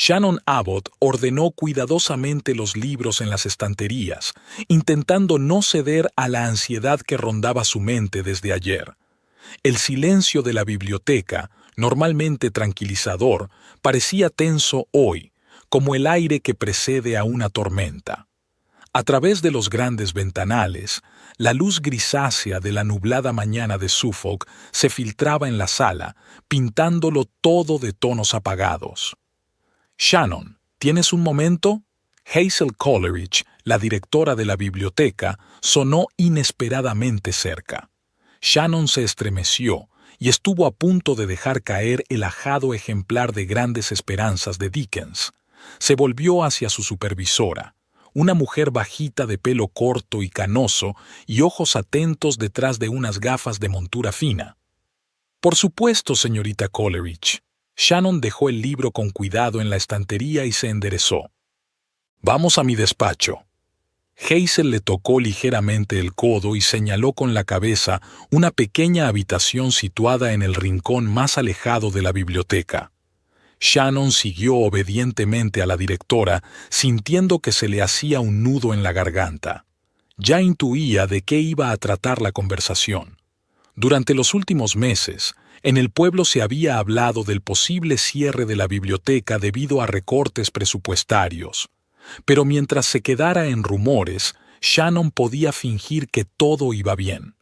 Shannon Abbott ordenó cuidadosamente los libros en las estanterías, intentando no ceder a la ansiedad que rondaba su mente desde ayer. El silencio de la biblioteca, normalmente tranquilizador, parecía tenso hoy, como el aire que precede a una tormenta. A través de los grandes ventanales, la luz grisácea de la nublada mañana de Suffolk se filtraba en la sala, pintándolo todo de tonos apagados. «Shannon, ¿tienes un momento?» Hazel Coleridge, la directora de la biblioteca, sonó inesperadamente cerca. Shannon se estremeció y estuvo a punto de dejar caer el ajado ejemplar de Grandes Esperanzas de Dickens. Se volvió hacia su supervisora, una mujer bajita de pelo corto y canoso y ojos atentos detrás de unas gafas de montura fina. «Por supuesto, señorita Coleridge». Shannon dejó el libro con cuidado en la estantería y se enderezó. «Vamos a mi despacho». Hazel le tocó ligeramente el codo y señaló con la cabeza una pequeña habitación situada en el rincón más alejado de la biblioteca. Shannon siguió obedientemente a la directora, sintiendo que se le hacía un nudo en la garganta. Ya intuía de qué iba a tratar la conversación. Durante los últimos meses, en el pueblo se había hablado del posible cierre de la biblioteca debido a recortes presupuestarios. Pero mientras se quedara en rumores, Shannon podía fingir que todo iba bien.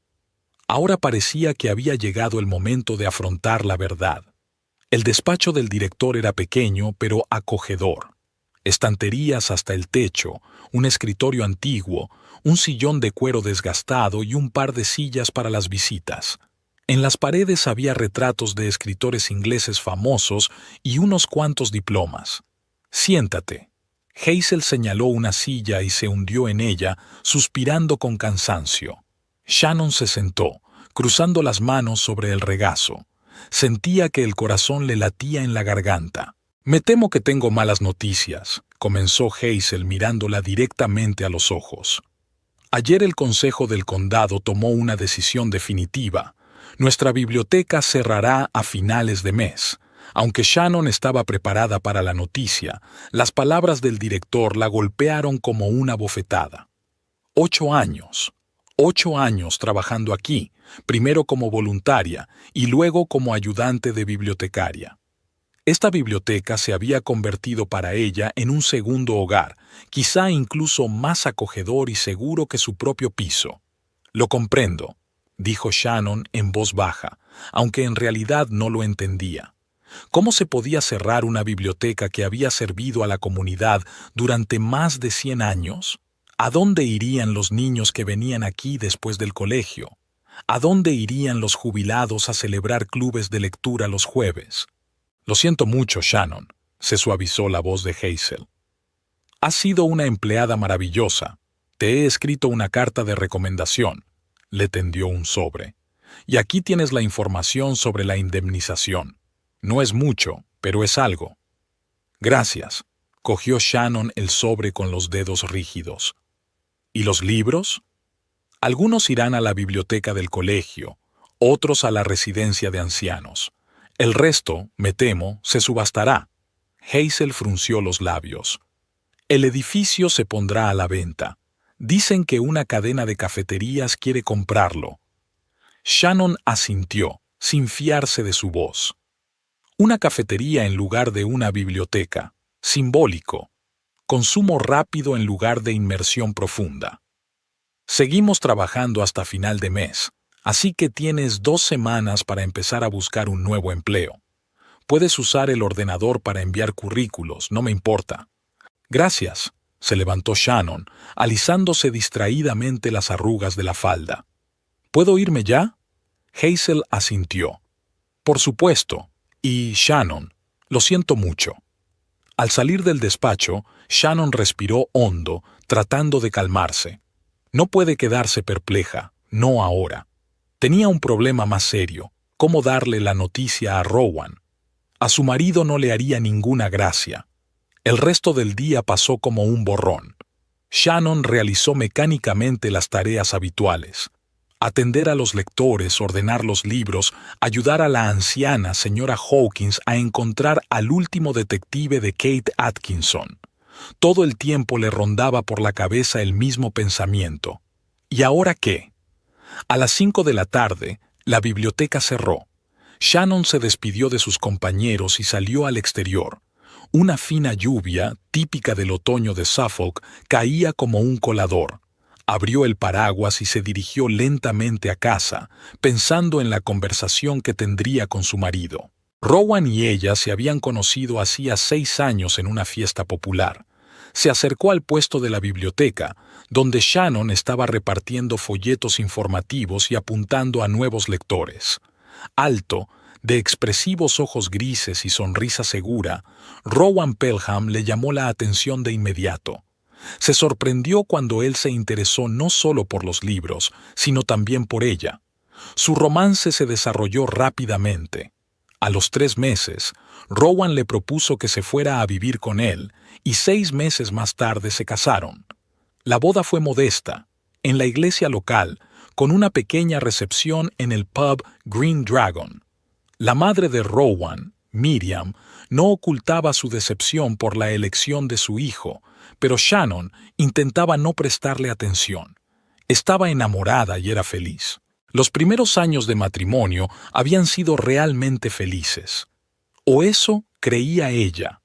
Ahora parecía que había llegado el momento de afrontar la verdad. El despacho del director era pequeño, pero acogedor. Estanterías hasta el techo, un escritorio antiguo, un sillón de cuero desgastado y un par de sillas para las visitas. En las paredes había retratos de escritores ingleses famosos y unos cuantos diplomas. «Siéntate». Hazel señaló una silla y se hundió en ella, suspirando con cansancio. Shannon se sentó, cruzando las manos sobre el regazo. Sentía que el corazón le latía en la garganta. «Me temo que tengo malas noticias», comenzó Hazel mirándola directamente a los ojos. «Ayer el Consejo del Condado tomó una decisión definitiva. Nuestra biblioteca cerrará a finales de mes». Aunque Shannon estaba preparada para la noticia, las palabras del director la golpearon como una bofetada. 8 años. 8 años trabajando aquí, primero como voluntaria y luego como ayudante de bibliotecaria. Esta biblioteca se había convertido para ella en un segundo hogar, quizá incluso más acogedor y seguro que su propio piso. «Lo comprendo», dijo Shannon en voz baja, aunque en realidad no lo entendía. ¿Cómo se podía cerrar una biblioteca que había servido a la comunidad durante más de 100 años? ¿A dónde irían los niños que venían aquí después del colegio? ¿A dónde irían los jubilados a celebrar clubes de lectura los jueves? «Lo siento mucho, Shannon», se suavizó la voz de Hazel. «Has sido una empleada maravillosa. Te he escrito una carta de recomendación». Le tendió un sobre. «Y aquí tienes la información sobre la indemnización. No es mucho, pero es algo». «Gracias», cogió Shannon el sobre con los dedos rígidos. «¿Y los libros?» «Algunos irán a la biblioteca del colegio, otros a la residencia de ancianos. El resto, me temo, se subastará». Hazel frunció los labios. «El edificio se pondrá a la venta. Dicen que una cadena de cafeterías quiere comprarlo». Shannon asintió, sin fiarse de su voz. Una cafetería en lugar de una biblioteca. Simbólico. Consumo rápido en lugar de inmersión profunda. «Seguimos trabajando hasta final de mes, así que tienes 2 semanas para empezar a buscar un nuevo empleo. Puedes usar el ordenador para enviar currículos, no me importa». «Gracias», se levantó Shannon, alisándose distraídamente las arrugas de la falda. «¿Puedo irme ya?» Hazel asintió. «Por supuesto. Y, Shannon, lo siento mucho». Al salir del despacho, Shannon respiró hondo, tratando de calmarse. No puede quedarse perpleja, no ahora. Tenía un problema más serio: cómo darle la noticia a Rowan. A su marido no le haría ninguna gracia. El resto del día pasó como un borrón. Shannon realizó mecánicamente las tareas habituales. Atender a los lectores, ordenar los libros, ayudar a la anciana señora Hawkins a encontrar al último detective de Kate Atkinson. Todo el tiempo le rondaba por la cabeza el mismo pensamiento. ¿Y ahora qué? A las 5 de la tarde, la biblioteca cerró. Shannon se despidió de sus compañeros y salió al exterior. Una fina lluvia, típica del otoño de Suffolk, caía como un colador. Abrió el paraguas y se dirigió lentamente a casa, pensando en la conversación que tendría con su marido. Rowan y ella se habían conocido hacía 6 años en una fiesta popular. Se acercó al puesto de la biblioteca, donde Shannon estaba repartiendo folletos informativos y apuntando a nuevos lectores. Alto, de expresivos ojos grises y sonrisa segura, Rowan Pelham le llamó la atención de inmediato. Se sorprendió cuando él se interesó no solo por los libros, sino también por ella. Su romance se desarrolló rápidamente. A los 3 meses, Rowan le propuso que se fuera a vivir con él, y 6 meses más tarde se casaron. La boda fue modesta, en la iglesia local, con una pequeña recepción en el pub Green Dragon. La madre de Rowan, Miriam, no ocultaba su decepción por la elección de su hijo, pero Shannon intentaba no prestarle atención. Estaba enamorada y era feliz. Los primeros años de matrimonio habían sido realmente felices. O eso creía ella.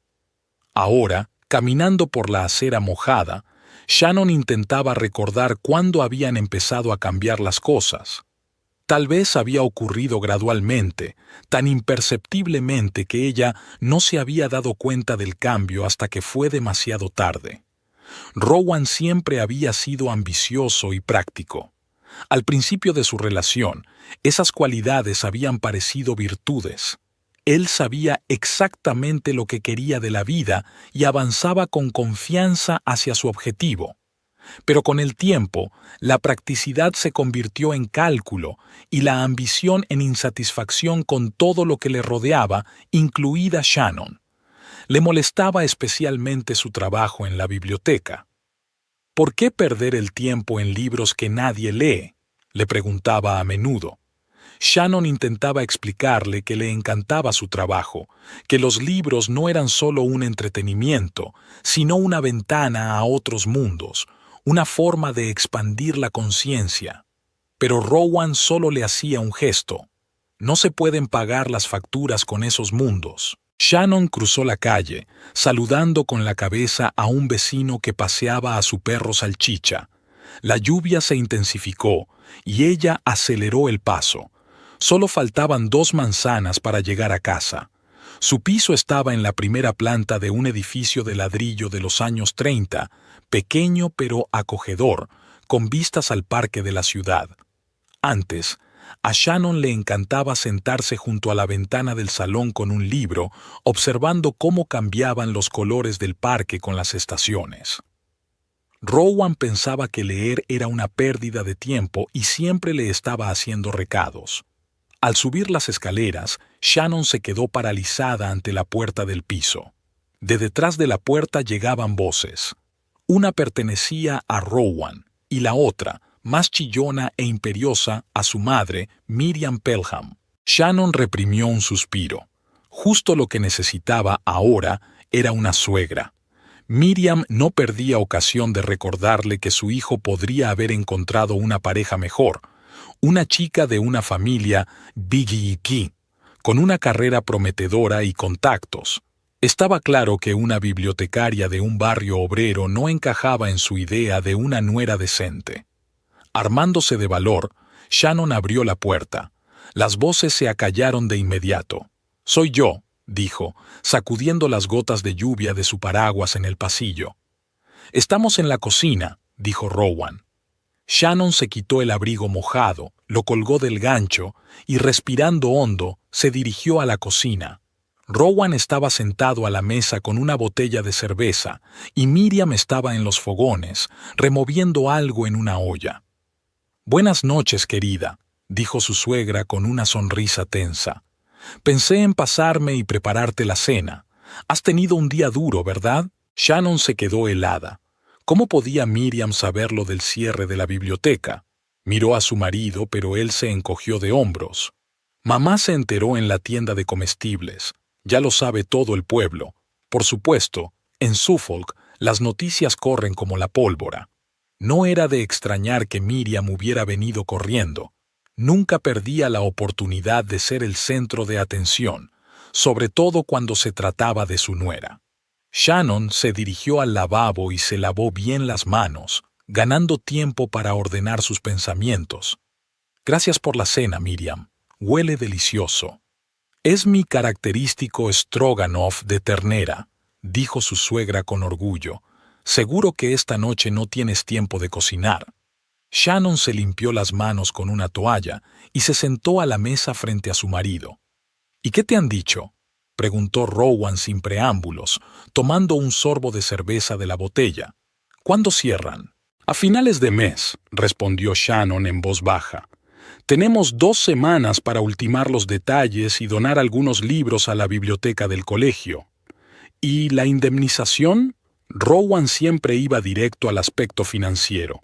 Ahora, caminando por la acera mojada, Shannon intentaba recordar cuándo habían empezado a cambiar las cosas. Tal vez había ocurrido gradualmente, tan imperceptiblemente que ella no se había dado cuenta del cambio hasta que fue demasiado tarde. Rowan siempre había sido ambicioso y práctico. Al principio de su relación, esas cualidades habían parecido virtudes. Él sabía exactamente lo que quería de la vida y avanzaba con confianza hacia su objetivo. Pero con el tiempo, la practicidad se convirtió en cálculo y la ambición en insatisfacción con todo lo que le rodeaba, incluida Shannon. Le molestaba especialmente su trabajo en la biblioteca. ¿Por qué perder el tiempo en libros que nadie lee?, le preguntaba a menudo. Shannon intentaba explicarle que le encantaba su trabajo, que los libros no eran solo un entretenimiento, sino una ventana a otros mundos, una forma de expandir la conciencia. Pero Rowan solo le hacía un gesto. No se pueden pagar las facturas con esos mundos. Shannon cruzó la calle, saludando con la cabeza a un vecino que paseaba a su perro Salchicha. La lluvia se intensificó y ella aceleró el paso. Solo faltaban 2 manzanas para llegar a casa. Su piso estaba en la primera planta de un edificio de ladrillo de los años 30, pequeño pero acogedor, con vistas al parque de la ciudad. Antes, a Shannon le encantaba sentarse junto a la ventana del salón con un libro, observando cómo cambiaban los colores del parque con las estaciones. Rowan pensaba que leer era una pérdida de tiempo y siempre le estaba haciendo recados. Al subir las escaleras, Shannon se quedó paralizada ante la puerta del piso. De detrás de la puerta llegaban voces. Una pertenecía a Rowan y la otra, más chillona e imperiosa, a su madre, Miriam Pelham. Shannon reprimió un suspiro. Justo lo que necesitaba ahora era una suegra. Miriam no perdía ocasión de recordarle que su hijo podría haber encontrado una pareja mejor, una chica de una familia biggie, con una carrera prometedora y contactos. Estaba claro que una bibliotecaria de un barrio obrero no encajaba en su idea de una nuera decente. Armándose de valor, Shannon abrió la puerta. Las voces se acallaron de inmediato. «Soy yo», dijo, sacudiendo las gotas de lluvia de su paraguas en el pasillo. «Estamos en la cocina», dijo Rowan. Shannon se quitó el abrigo mojado, lo colgó del gancho y, respirando hondo, se dirigió a la cocina. Rowan estaba sentado a la mesa con una botella de cerveza y Miriam estaba en los fogones, removiendo algo en una olla. «Buenas noches, querida», dijo su suegra con una sonrisa tensa. «Pensé en pasarme y prepararte la cena. Has tenido un día duro, ¿verdad?» Shannon se quedó helada. ¿Cómo podía Miriam saber lo del cierre de la biblioteca? Miró a su marido, pero él se encogió de hombros. Mamá se enteró en la tienda de comestibles. Ya lo sabe todo el pueblo. Por supuesto, en Suffolk las noticias corren como la pólvora. No era de extrañar que Miriam hubiera venido corriendo. Nunca perdía la oportunidad de ser el centro de atención, sobre todo cuando se trataba de su nuera. Shannon se dirigió al lavabo y se lavó bien las manos, ganando tiempo para ordenar sus pensamientos. Gracias por la cena, Miriam. Huele delicioso. Es mi característico stroganoff de ternera, dijo su suegra con orgullo. Seguro que esta noche no tienes tiempo de cocinar. Shannon se limpió las manos con una toalla y se sentó a la mesa frente a su marido. ¿Y qué te han dicho?, preguntó Rowan sin preámbulos, tomando un sorbo de cerveza de la botella. ¿Cuándo cierran? A finales de mes, respondió Shannon en voz baja. Tenemos 2 semanas para ultimar los detalles y donar algunos libros a la biblioteca del colegio. ¿Y la indemnización? Rowan siempre iba directo al aspecto financiero.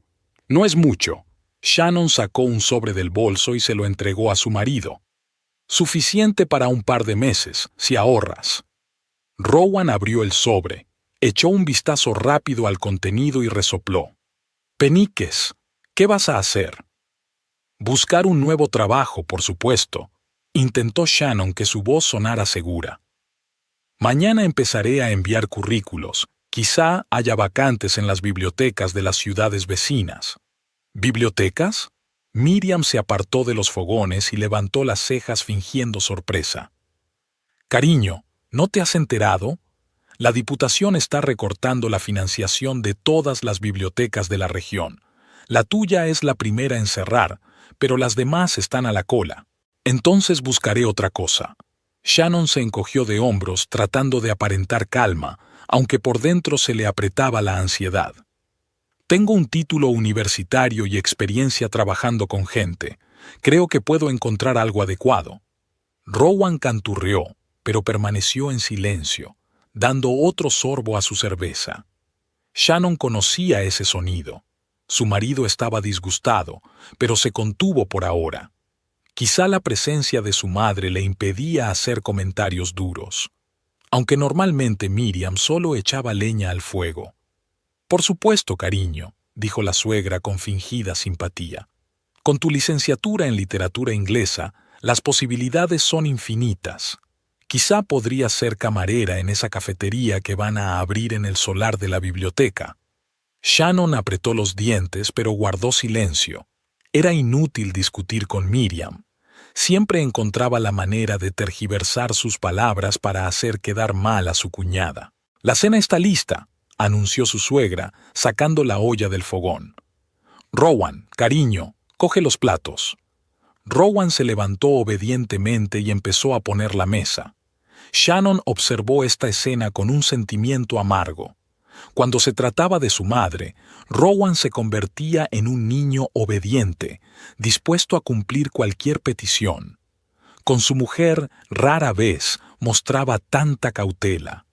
No es mucho. Shannon sacó un sobre del bolso y se lo entregó a su marido. Suficiente para un par de meses, si ahorras. Rowan abrió el sobre, echó un vistazo rápido al contenido y resopló. Peniques, ¿qué vas a hacer? Buscar un nuevo trabajo, por supuesto. Intentó Shannon que su voz sonara segura. Mañana empezaré a enviar currículos. Quizá haya vacantes en las bibliotecas de las ciudades vecinas. ¿Bibliotecas? Miriam se apartó de los fogones y levantó las cejas fingiendo sorpresa. Cariño, ¿no te has enterado? La Diputación está recortando la financiación de todas las bibliotecas de la región. La tuya es la primera en cerrar, pero las demás están a la cola. Entonces buscaré otra cosa. Shannon se encogió de hombros tratando de aparentar calma, aunque por dentro se le apretaba la ansiedad. Tengo un título universitario y experiencia trabajando con gente. Creo que puedo encontrar algo adecuado. Rowan canturreó, pero permaneció en silencio, dando otro sorbo a su cerveza. Shannon conocía ese sonido. Su marido estaba disgustado, pero se contuvo por ahora. Quizá la presencia de su madre le impedía hacer comentarios duros, aunque normalmente Miriam solo echaba leña al fuego. Por supuesto, cariño, dijo la suegra con fingida simpatía. Con tu licenciatura en literatura inglesa, las posibilidades son infinitas. Quizá podrías ser camarera en esa cafetería que van a abrir en el solar de la biblioteca. Shannon apretó los dientes, pero guardó silencio. Era inútil discutir con Miriam. Siempre encontraba la manera de tergiversar sus palabras para hacer quedar mal a su cuñada. «La cena está lista», anunció su suegra, sacando la olla del fogón. «Rowan, cariño, coge los platos». Rowan se levantó obedientemente y empezó a poner la mesa. Shannon observó esta escena con un sentimiento amargo. Cuando se trataba de su madre, Rowan se convertía en un niño obediente, dispuesto a cumplir cualquier petición. Con su mujer, rara vez mostraba tanta cautela.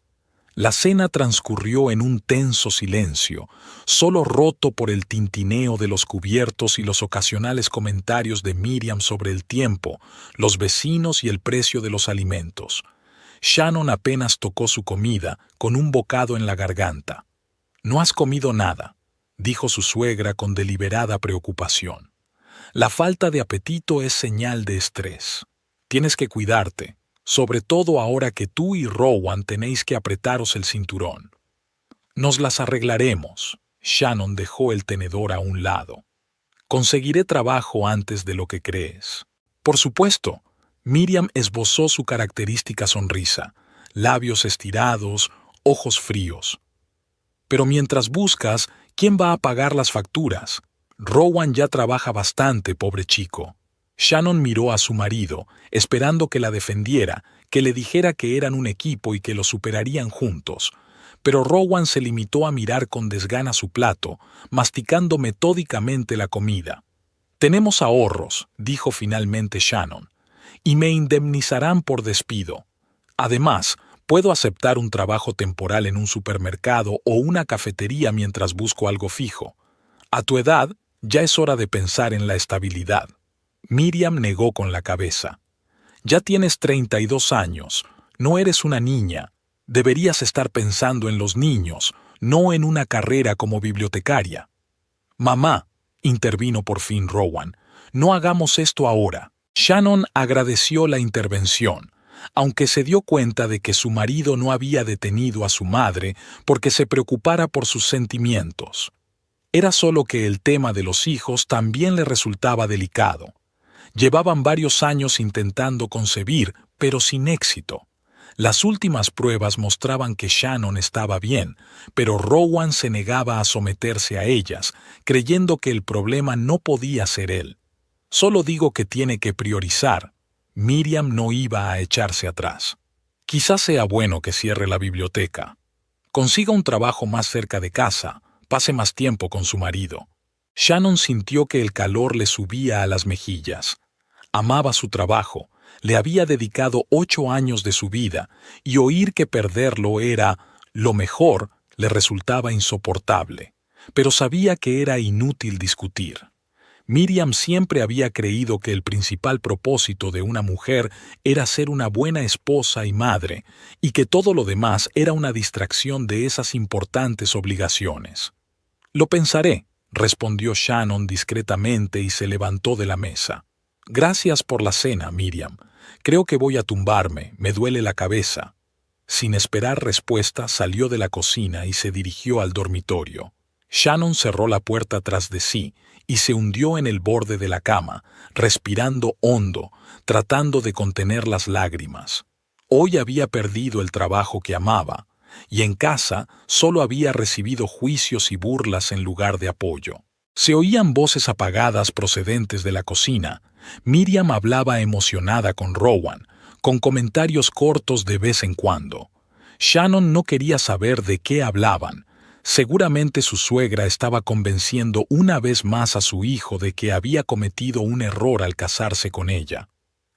La cena transcurrió en un tenso silencio, solo roto por el tintineo de los cubiertos y los ocasionales comentarios de Miriam sobre el tiempo, los vecinos y el precio de los alimentos. Shannon apenas tocó su comida, con un bocado en la garganta. «No has comido nada», dijo su suegra con deliberada preocupación. «La falta de apetito es señal de estrés. Tienes que cuidarte, sobre todo ahora que tú y Rowan tenéis que apretaros el cinturón». «Nos las arreglaremos». Shannon dejó el tenedor a un lado. «Conseguiré trabajo antes de lo que crees». «Por supuesto». Miriam esbozó su característica sonrisa, labios estirados, ojos fríos. «Pero mientras buscas, ¿quién va a pagar las facturas? Rowan ya trabaja bastante, pobre chico». Shannon miró a su marido, esperando que la defendiera, que le dijera que eran un equipo y que lo superarían juntos. Pero Rowan se limitó a mirar con desgana su plato, masticando metódicamente la comida. «Tenemos ahorros», dijo finalmente Shannon, «y me indemnizarán por despido. Además, puedo aceptar un trabajo temporal en un supermercado o una cafetería mientras busco algo fijo. A tu edad, Ya es hora de pensar en la estabilidad. Miriam negó con la cabeza. Ya tienes 32 años, no eres una niña. Deberías estar pensando en los niños, no en una carrera como bibliotecaria. Mamá, intervino por fin Rowan, no hagamos esto ahora. Shannon agradeció la intervención, aunque se dio cuenta de que su marido no había detenido a su madre porque se preocupara por sus sentimientos. Era solo que el tema de los hijos también le resultaba delicado. Llevaban varios años intentando concebir, pero sin éxito. Las últimas pruebas mostraban que Shannon estaba bien, pero Rowan se negaba a someterse a ellas, creyendo que el problema no podía ser él. Solo digo que tiene que priorizar. Miriam no iba a echarse atrás. Quizás sea bueno que cierre la biblioteca. Consiga un trabajo más cerca de casa, pase más tiempo con su marido. Shannon sintió que el calor le subía a las mejillas. Amaba su trabajo, le había dedicado 8 años de su vida, y oír que perderlo era lo mejor le resultaba insoportable, pero sabía que era inútil discutir. Miriam siempre había creído que el principal propósito de una mujer era ser una buena esposa y madre, y que todo lo demás era una distracción de esas importantes obligaciones. Lo pensaré, respondió Shannon discretamente y se levantó de la mesa. Gracias por la cena, Miriam. Creo que voy a tumbarme, me duele la cabeza. Sin esperar respuesta, salió de la cocina y se dirigió al dormitorio. Shannon cerró la puerta tras de sí y se hundió en el borde de la cama, respirando hondo, tratando de contener las lágrimas. Hoy había perdido el trabajo que amaba, y en casa solo había recibido juicios y burlas en lugar de apoyo. Se oían voces apagadas procedentes de la cocina. Miriam hablaba emocionada con Rowan, con comentarios cortos de vez en cuando. Shannon no quería saber de qué hablaban. Seguramente su suegra estaba convenciendo una vez más a su hijo de que había cometido un error al casarse con ella.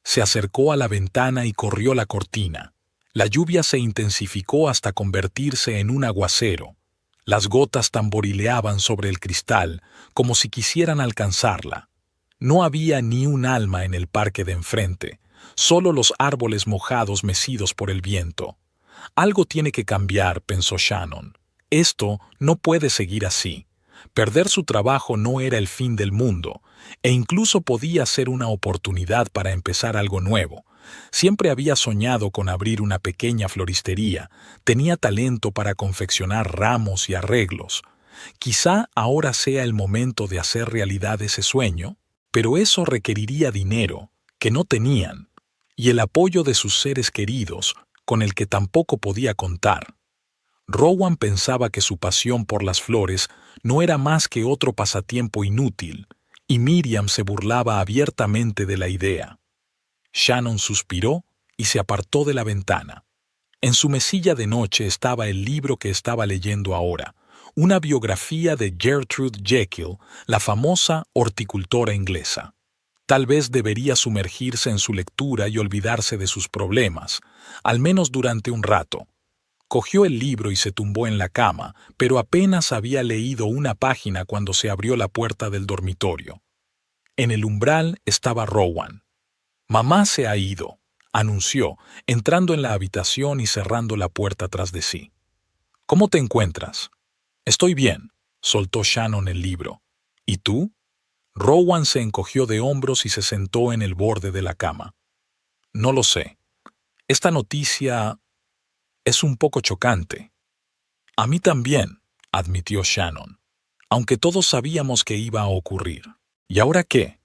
Se acercó a la ventana y corrió la cortina. La lluvia se intensificó hasta convertirse en un aguacero. Las gotas tamborileaban sobre el cristal, como si quisieran alcanzarla. No había ni un alma en el parque de enfrente, solo los árboles mojados mecidos por el viento. Algo tiene que cambiar, pensó Shannon. Esto no puede seguir así. Perder su trabajo no era el fin del mundo, e incluso podía ser una oportunidad para empezar algo nuevo. Siempre había soñado con abrir una pequeña floristería, tenía talento para confeccionar ramos y arreglos. Quizá ahora sea el momento de hacer realidad ese sueño, pero eso requeriría dinero, que no tenían, y el apoyo de sus seres queridos, con el que tampoco podía contar. Rowan pensaba que su pasión por las flores no era más que otro pasatiempo inútil, y Miriam se burlaba abiertamente de la idea. Shannon suspiró y se apartó de la ventana. En su mesilla de noche estaba el libro que estaba leyendo ahora, una biografía de Gertrude Jekyll, la famosa horticultora inglesa. Tal vez debería sumergirse en su lectura y olvidarse de sus problemas, al menos durante un rato. Cogió el libro y se tumbó en la cama, pero apenas había leído una página cuando se abrió la puerta del dormitorio. En el umbral estaba Rowan. «Mamá se ha ido», anunció, entrando en la habitación y cerrando la puerta tras de sí. «¿Cómo te encuentras?» «Estoy bien», soltó Shannon el libro. «¿Y tú?» Rowan se encogió de hombros y se sentó en el borde de la cama. «No lo sé. Esta noticia es un poco chocante». «A mí también», admitió Shannon, aunque todos sabíamos que iba a ocurrir. «¿Y ahora qué?»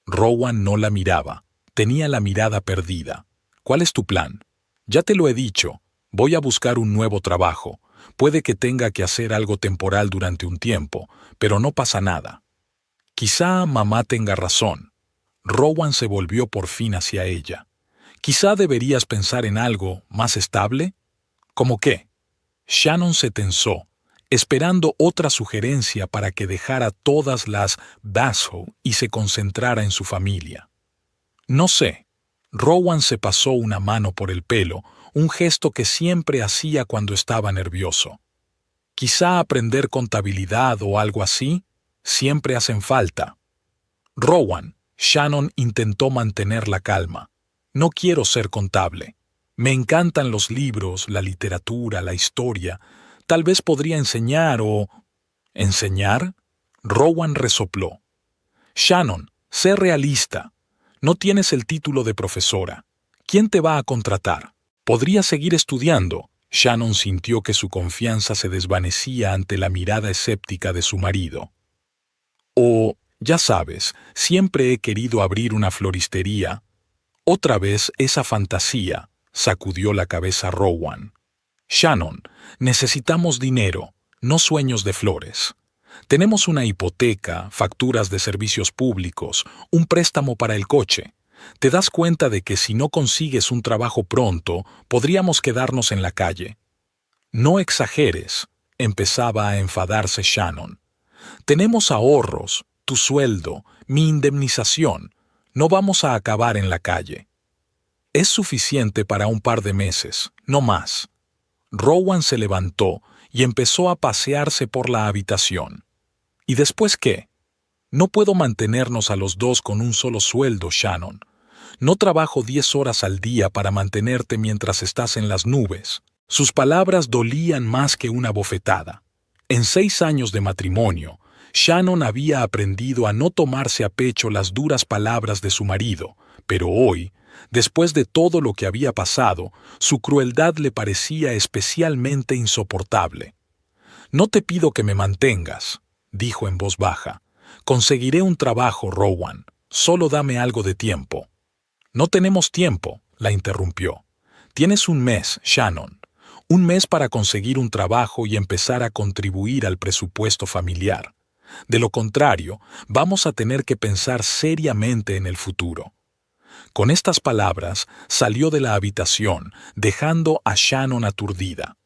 Rowan no la miraba. Tenía la mirada perdida. «¿Cuál es tu plan?» «Ya te lo he dicho. Voy a buscar un nuevo trabajo. Puede que tenga que hacer algo temporal durante un tiempo, pero no pasa nada». «Quizá mamá tenga razón». Rowan se volvió por fin hacia ella. «Quizá deberías pensar en algo más estable». «¿Cómo qué?» Shannon se tensó, esperando otra sugerencia para que dejara todas las Basho y se concentrara en su familia. «No sé». Rowan se pasó una mano por el pelo, un gesto que siempre hacía cuando estaba nervioso. «Quizá aprender contabilidad o algo así». Siempre hacen falta. Rowan, Shannon intentó mantener la calma. No quiero ser contable. Me encantan los libros, la literatura, la historia. Tal vez podría enseñar o... ¿Enseñar? Rowan resopló. Shannon, sé realista. No tienes el título de profesora. ¿Quién te va a contratar? Podría seguir estudiando. Shannon sintió que su confianza se desvanecía ante la mirada escéptica de su marido. O, ya sabes, siempre he querido abrir una floristería. Otra vez esa fantasía, sacudió la cabeza Rowan. Shannon, necesitamos dinero, no sueños de flores. Tenemos una hipoteca, facturas de servicios públicos, un préstamo para el coche. Te das cuenta de que si no consigues un trabajo pronto, podríamos quedarnos en la calle. No exageres, empezaba a enfadarse Shannon. Tenemos ahorros, tu sueldo, mi indemnización. No vamos a acabar en la calle. Es suficiente para un par de meses, no más. Rowan se levantó y empezó a pasearse por la habitación. ¿Y después qué? No puedo mantenernos a los dos con un solo sueldo, Shannon. No trabajo 10 horas al día para mantenerte mientras estás en las nubes. Sus palabras dolían más que una bofetada. En 6 años de matrimonio, Shannon había aprendido a no tomarse a pecho las duras palabras de su marido, pero hoy, después de todo lo que había pasado, su crueldad le parecía especialmente insoportable. «No te pido que me mantengas», dijo en voz baja. «Conseguiré un trabajo, Rowan. Solo dame algo de tiempo». «No tenemos tiempo», la interrumpió. «Tienes un mes, Shannon. Un mes para conseguir un trabajo y empezar a contribuir al presupuesto familiar. De lo contrario, vamos a tener que pensar seriamente en el futuro». Con estas palabras, salió de la habitación, dejando a Shannon aturdida.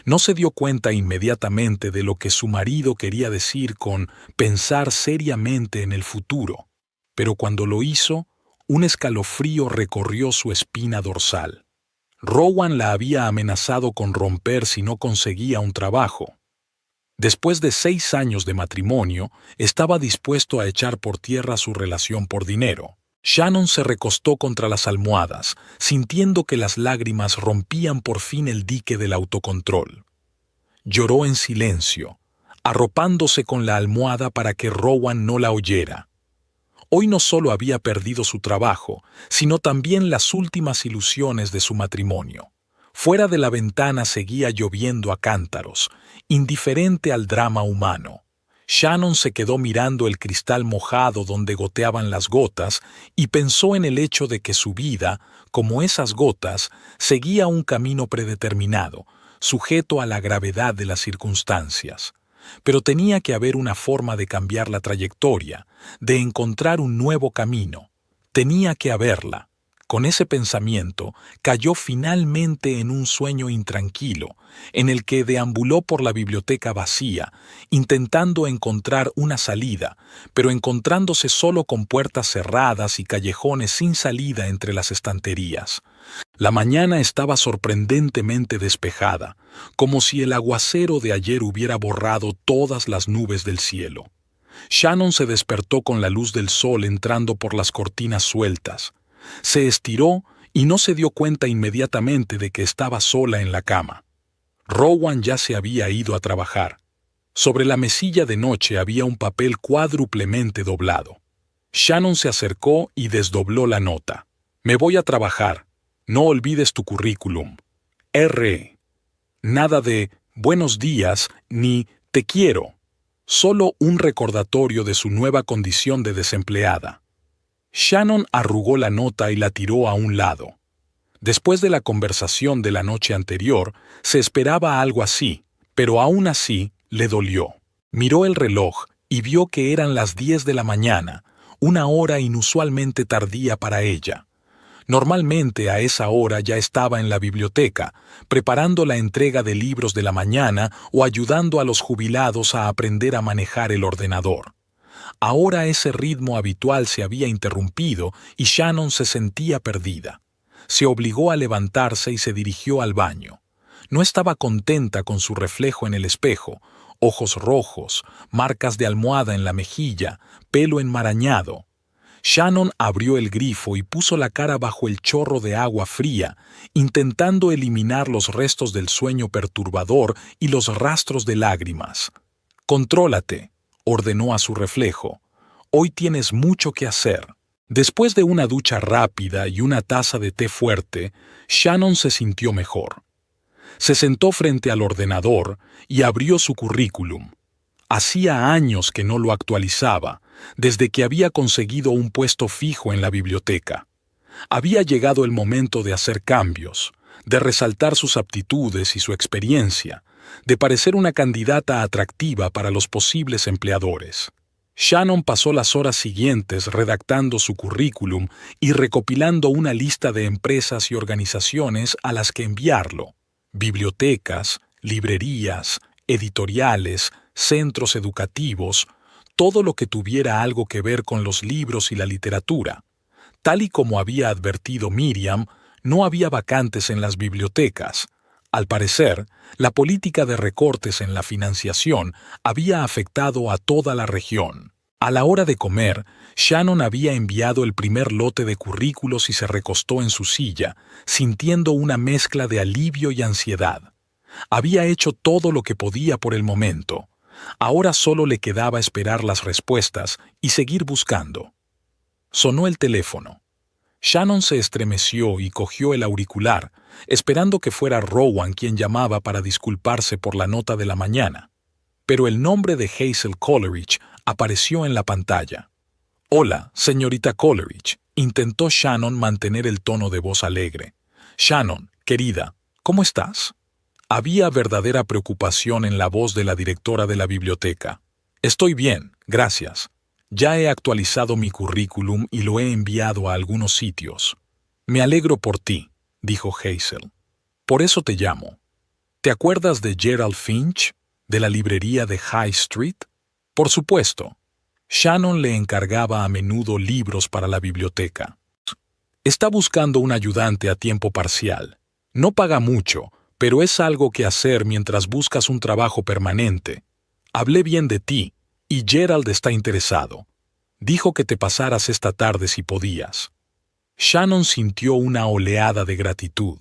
No se dio cuenta inmediatamente de lo que su marido quería decir con pensar seriamente en el futuro, pero cuando lo hizo, un escalofrío recorrió su espina dorsal. Rowan la había amenazado con romper si no conseguía un trabajo. Después de 6 años de matrimonio, estaba dispuesto a echar por tierra su relación por dinero. Shannon se recostó contra las almohadas, sintiendo que las lágrimas rompían por fin el dique del autocontrol. Lloró en silencio, arropándose con la almohada para que Rowan no la oyera. Hoy no solo había perdido su trabajo, sino también las últimas ilusiones de su matrimonio. Fuera de la ventana seguía lloviendo a cántaros, indiferente al drama humano. Shannon se quedó mirando el cristal mojado donde goteaban las gotas y pensó en el hecho de que su vida, como esas gotas, seguía un camino predeterminado, sujeto a la gravedad de las circunstancias. Pero tenía que haber una forma de cambiar la trayectoria, de encontrar un nuevo camino. Tenía que haberla. Con ese pensamiento, cayó finalmente en un sueño intranquilo, en el que deambuló por la biblioteca vacía, intentando encontrar una salida, pero encontrándose solo con puertas cerradas y callejones sin salida entre las estanterías. La mañana estaba sorprendentemente despejada, como si el aguacero de ayer hubiera borrado todas las nubes del cielo. Shannon se despertó con la luz del sol entrando por las cortinas sueltas. Se estiró y no se dio cuenta inmediatamente de que estaba sola en la cama. Rowan ya se había ido a trabajar. Sobre la mesilla de noche había un papel cuádruplemente doblado. Shannon se acercó y desdobló la nota. «Me voy a trabajar. No olvides tu currículum. R. Nada de buenos días ni te quiero. Solo un recordatorio de su nueva condición de desempleada». Shannon arrugó la nota y la tiró a un lado. Después de la conversación de la noche anterior, se esperaba algo así, pero aún así le dolió. Miró el reloj y vio que eran las 10 de la mañana, una hora inusualmente tardía para ella. Normalmente a esa hora ya estaba en la biblioteca, preparando la entrega de libros de la mañana o ayudando a los jubilados a aprender a manejar el ordenador. Ahora ese ritmo habitual se había interrumpido y Shannon se sentía perdida. Se obligó a levantarse y se dirigió al baño. No estaba contenta con su reflejo en el espejo, ojos rojos, marcas de almohada en la mejilla, pelo enmarañado. Shannon abrió el grifo y puso la cara bajo el chorro de agua fría, intentando eliminar los restos del sueño perturbador y los rastros de lágrimas. «Contrólate», ordenó a su reflejo. «Hoy tienes mucho que hacer». Después de una ducha rápida y una taza de té fuerte, Shannon se sintió mejor. Se sentó frente al ordenador y abrió su currículum. Hacía años que no lo actualizaba, desde que había conseguido un puesto fijo en la biblioteca. Había llegado el momento de hacer cambios, de resaltar sus aptitudes y su experiencia, de parecer una candidata atractiva para los posibles empleadores. Shannon pasó las horas siguientes redactando su currículum y recopilando una lista de empresas y organizaciones a las que enviarlo: bibliotecas, librerías, editoriales, centros educativos, todo lo que tuviera algo que ver con los libros y la literatura. Tal y como había advertido Miriam, no había vacantes en las bibliotecas. Al parecer, la política de recortes en la financiación había afectado a toda la región. A la hora de comer, Shannon había enviado el primer lote de currículos y se recostó en su silla, sintiendo una mezcla de alivio y ansiedad. Había hecho todo lo que podía por el momento. Ahora solo le quedaba esperar las respuestas y seguir buscando. Sonó el teléfono. Shannon se estremeció y cogió el auricular, esperando que fuera Rowan quien llamaba para disculparse por la nota de la mañana. Pero el nombre de Hazel Coleridge apareció en la pantalla. «Hola, señorita Coleridge», intentó Shannon mantener el tono de voz alegre. «Shannon, querida, ¿cómo estás?». Había verdadera preocupación en la voz de la directora de la biblioteca. «Estoy bien, gracias. Ya he actualizado mi currículum y lo he enviado a algunos sitios». «Me alegro por ti», dijo Hazel. «Por eso te llamo. ¿Te acuerdas de Gerald Finch, de la librería de High Street?». «Por supuesto». Shannon le encargaba a menudo libros para la biblioteca. «Está buscando un ayudante a tiempo parcial. No paga mucho, pero es algo que hacer mientras buscas un trabajo permanente. Hablé bien de ti, y Gerald está interesado. Dijo que te pasaras esta tarde si podías». Shannon sintió una oleada de gratitud.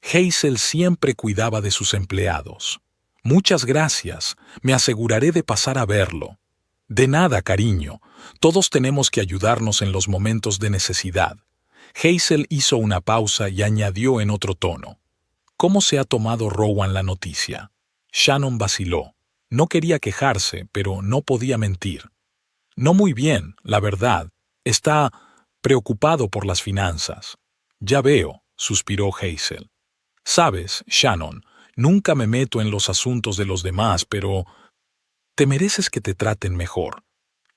Hazel siempre cuidaba de sus empleados. «Muchas gracias, me aseguraré de pasar a verlo». «De nada, cariño. Todos tenemos que ayudarnos en los momentos de necesidad». Hazel hizo una pausa y añadió en otro tono: «¿Cómo se ha tomado Rowan la noticia?». Shannon vaciló. No quería quejarse, pero no podía mentir. «No muy bien, la verdad. Está preocupado por las finanzas». «Ya veo», suspiró Hazel. «Sabes, Shannon, nunca me meto en los asuntos de los demás, pero te mereces que te traten mejor.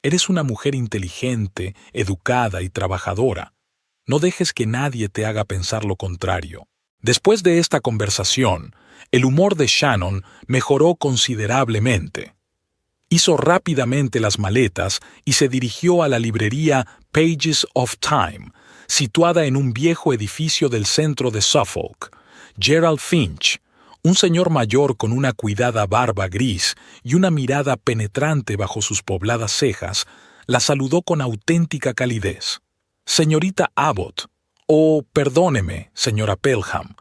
Eres una mujer inteligente, educada y trabajadora. No dejes que nadie te haga pensar lo contrario». Después de esta conversación, el humor de Shannon mejoró considerablemente. Hizo rápidamente las maletas y se dirigió a la librería Pages of Time, situada en un viejo edificio del centro de Suffolk. Gerald Finch, un señor mayor con una cuidada barba gris y una mirada penetrante bajo sus pobladas cejas, la saludó con auténtica calidez. «Señorita Abbott, perdóneme, señora Pelham.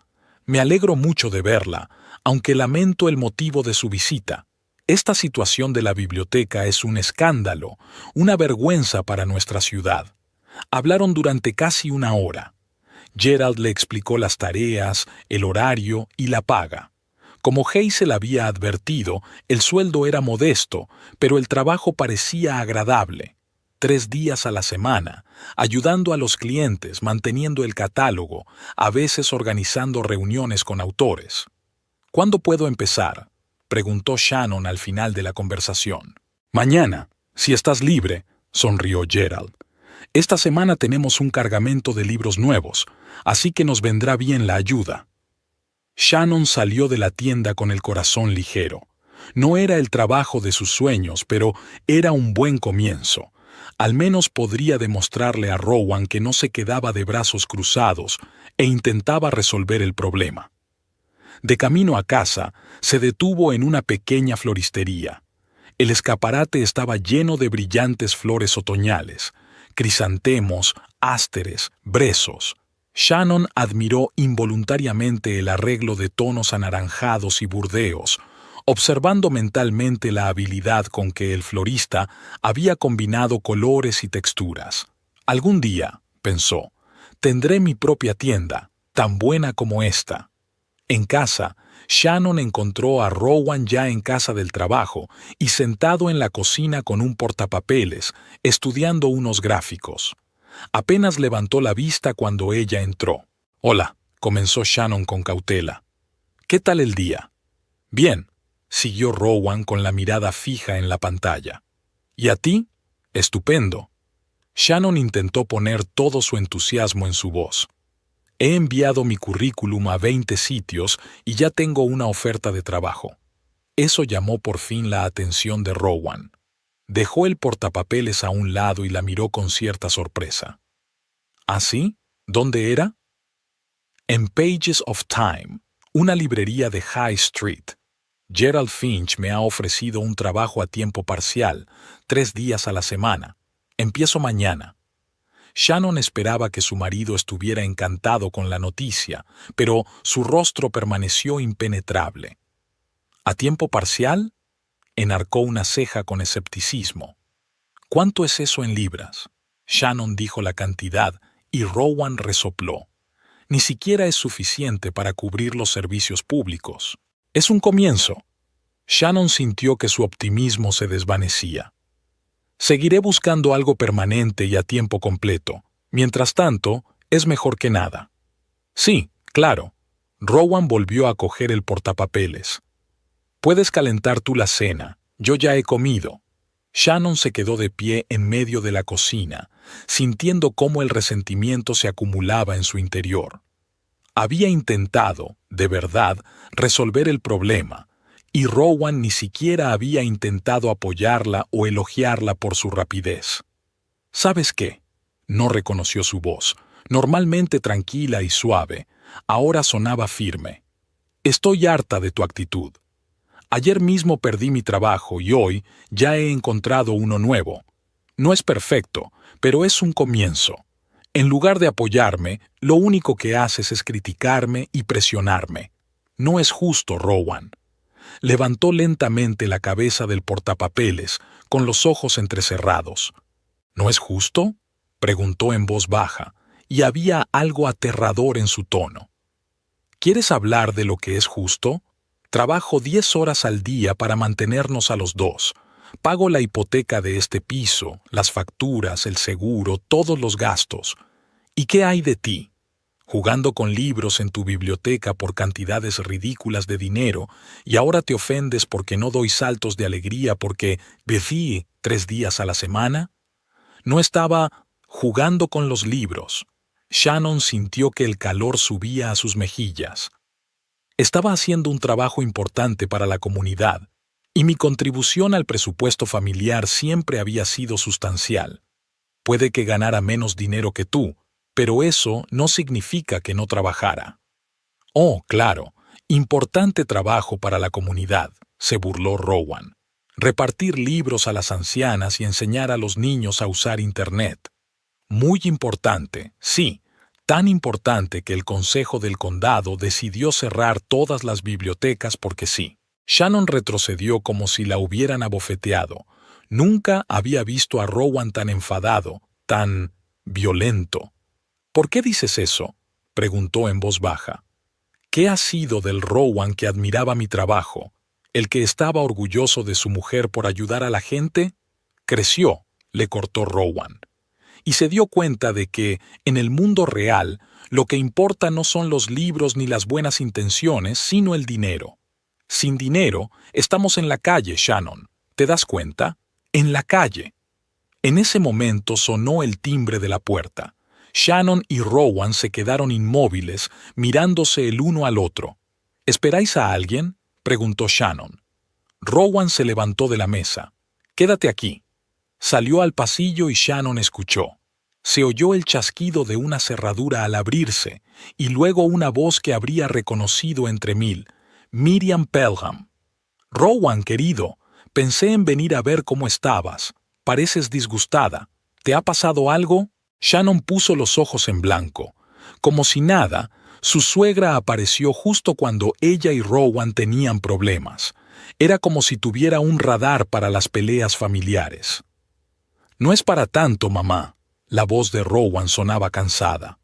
Me alegro mucho de verla, aunque lamento el motivo de su visita. Esta situación de la biblioteca es un escándalo, una vergüenza para nuestra ciudad». Hablaron durante casi una hora. Gerald le explicó las tareas, el horario y la paga. Como Hazel había advertido, el sueldo era modesto, pero el trabajo parecía agradable. 3 días a la semana, ayudando a los clientes, manteniendo el catálogo, a veces organizando reuniones con autores. «¿Cuándo puedo empezar?», preguntó Shannon al final de la conversación. «Mañana, si estás libre», sonrió Gerald. «Esta semana tenemos un cargamento de libros nuevos, así que nos vendrá bien la ayuda». Shannon salió de la tienda con el corazón ligero. No era el trabajo de sus sueños, pero era un buen comienzo. Al menos podría demostrarle a Rowan que no se quedaba de brazos cruzados e intentaba resolver el problema. De camino a casa, se detuvo en una pequeña floristería. El escaparate estaba lleno de brillantes flores otoñales, crisantemos, ásteres, brezos. Shannon admiró involuntariamente el arreglo de tonos anaranjados y burdeos, observando mentalmente la habilidad con que el florista había combinado colores y texturas. Algún día, pensó, tendré mi propia tienda, tan buena como esta. En casa, Shannon encontró a Rowan ya en casa del trabajo y sentado en la cocina con un portapapeles, estudiando unos gráficos. Apenas levantó la vista cuando ella entró. «Hola», comenzó Shannon con cautela. «¿Qué tal el día?» «Bien», siguió Rowan con la mirada fija en la pantalla. «¿Y a ti?» «Estupendo». Shannon intentó poner todo su entusiasmo en su voz. «He enviado mi currículum a 20 sitios y ya tengo una oferta de trabajo». Eso llamó por fin la atención de Rowan. Dejó el portapapeles a un lado y la miró con cierta sorpresa. ¿Ah, sí? ¿Dónde era? En Pages of Time, una librería de High Street. Gerald Finch me ha ofrecido un trabajo a tiempo parcial, 3 días a la semana. Empiezo mañana. Shannon esperaba que su marido estuviera encantado con la noticia, pero su rostro permaneció impenetrable. ¿A tiempo parcial? Enarcó una ceja con escepticismo. ¿Cuánto es eso en libras? Shannon dijo la cantidad y Rowan resopló. Ni siquiera es suficiente para cubrir los servicios públicos. Es un comienzo. Shannon sintió que su optimismo se desvanecía. Seguiré buscando algo permanente y a tiempo completo. Mientras tanto, es mejor que nada. Sí, claro. Rowan volvió a coger el portapapeles. Puedes calentar tú la cena. Yo ya he comido. Shannon se quedó de pie en medio de la cocina, sintiendo cómo el resentimiento se acumulaba en su interior. Había intentado, de verdad, resolver el problema, y Rowan ni siquiera había intentado apoyarla o elogiarla por su rapidez. ¿Sabes qué? No reconoció su voz, normalmente tranquila y suave, ahora sonaba firme. Estoy harta de tu actitud. Ayer mismo perdí mi trabajo y hoy ya he encontrado uno nuevo. No es perfecto, pero es un comienzo. En lugar de apoyarme, lo único que haces es criticarme y presionarme. No es justo, Rowan. Levantó lentamente la cabeza del portapapeles, con los ojos entrecerrados. ¿No es justo?, preguntó en voz baja, y había algo aterrador en su tono. ¿Quieres hablar de lo que es justo? Trabajo 10 horas al día para mantenernos a los dos. Pago la hipoteca de este piso, las facturas, el seguro, todos los gastos. ¿Y qué hay de ti? Jugando con libros en tu biblioteca por cantidades ridículas de dinero, y ahora te ofendes porque no doy saltos de alegría porque viví 3 días a la semana. No estaba jugando con los libros. Shannon sintió que el calor subía a sus mejillas. Estaba haciendo un trabajo importante para la comunidad, y mi contribución al presupuesto familiar siempre había sido sustancial. Puede que ganara menos dinero que tú, pero eso no significa que no trabajara. Oh, claro, importante trabajo para la comunidad, se burló Rowan. Repartir libros a las ancianas y enseñar a los niños a usar Internet. Muy importante, sí, tan importante que el Consejo del Condado decidió cerrar todas las bibliotecas porque sí. Shannon retrocedió como si la hubieran abofeteado. Nunca había visto a Rowan tan enfadado, tan violento. ¿Por qué dices eso?, preguntó en voz baja. ¿Qué ha sido del Rowan que admiraba mi trabajo, el que estaba orgulloso de su mujer por ayudar a la gente? Creció, le cortó Rowan. Y se dio cuenta de que, en el mundo real, lo que importa no son los libros ni las buenas intenciones, sino el dinero. Sin dinero, estamos en la calle, Shannon. ¿Te das cuenta? En la calle. En ese momento sonó el timbre de la puerta. Shannon y Rowan se quedaron inmóviles, mirándose el uno al otro. ¿Esperáis a alguien?, preguntó Shannon. Rowan se levantó de la mesa. «Quédate aquí». Salió al pasillo y Shannon escuchó. Se oyó el chasquido de una cerradura al abrirse, y luego una voz que habría reconocido entre mil. Miriam Pelham. Rowan, querido, pensé en venir a ver cómo estabas. Pareces disgustada. ¿Te ha pasado algo? Shannon puso los ojos en blanco. Como si nada, su suegra apareció justo cuando ella y Rowan tenían problemas. Era como si tuviera un radar para las peleas familiares. No es para tanto, mamá. La voz de Rowan sonaba cansada.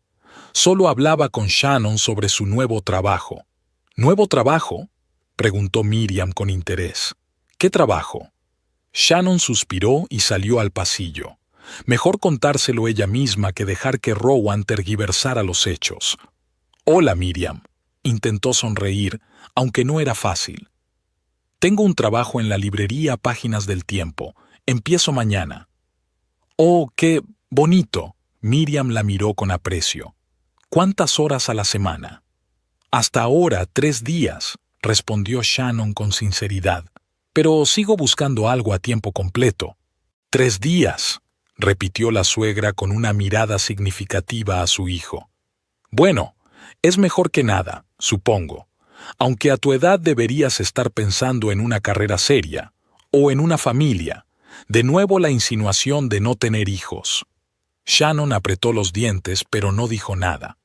Solo hablaba con Shannon sobre su nuevo trabajo. ¿Nuevo trabajo?, preguntó Miriam con interés. ¿Qué trabajo? Shannon suspiró y salió al pasillo. Mejor contárselo ella misma que dejar que Rowan tergiversara los hechos. Hola, Miriam. Intentó sonreír, aunque no era fácil. Tengo un trabajo en la librería Páginas del Tiempo. Empiezo mañana. Oh, qué bonito. Miriam la miró con aprecio. ¿Cuántas horas a la semana? Hasta ahora, 3 días, respondió Shannon con sinceridad. Pero sigo buscando algo a tiempo completo. 3 días, repitió la suegra con una mirada significativa a su hijo. Bueno, es mejor que nada, supongo. Aunque a tu edad deberías estar pensando en una carrera seria, o en una familia. De nuevo la insinuación de no tener hijos. Shannon apretó los dientes, pero no dijo nada.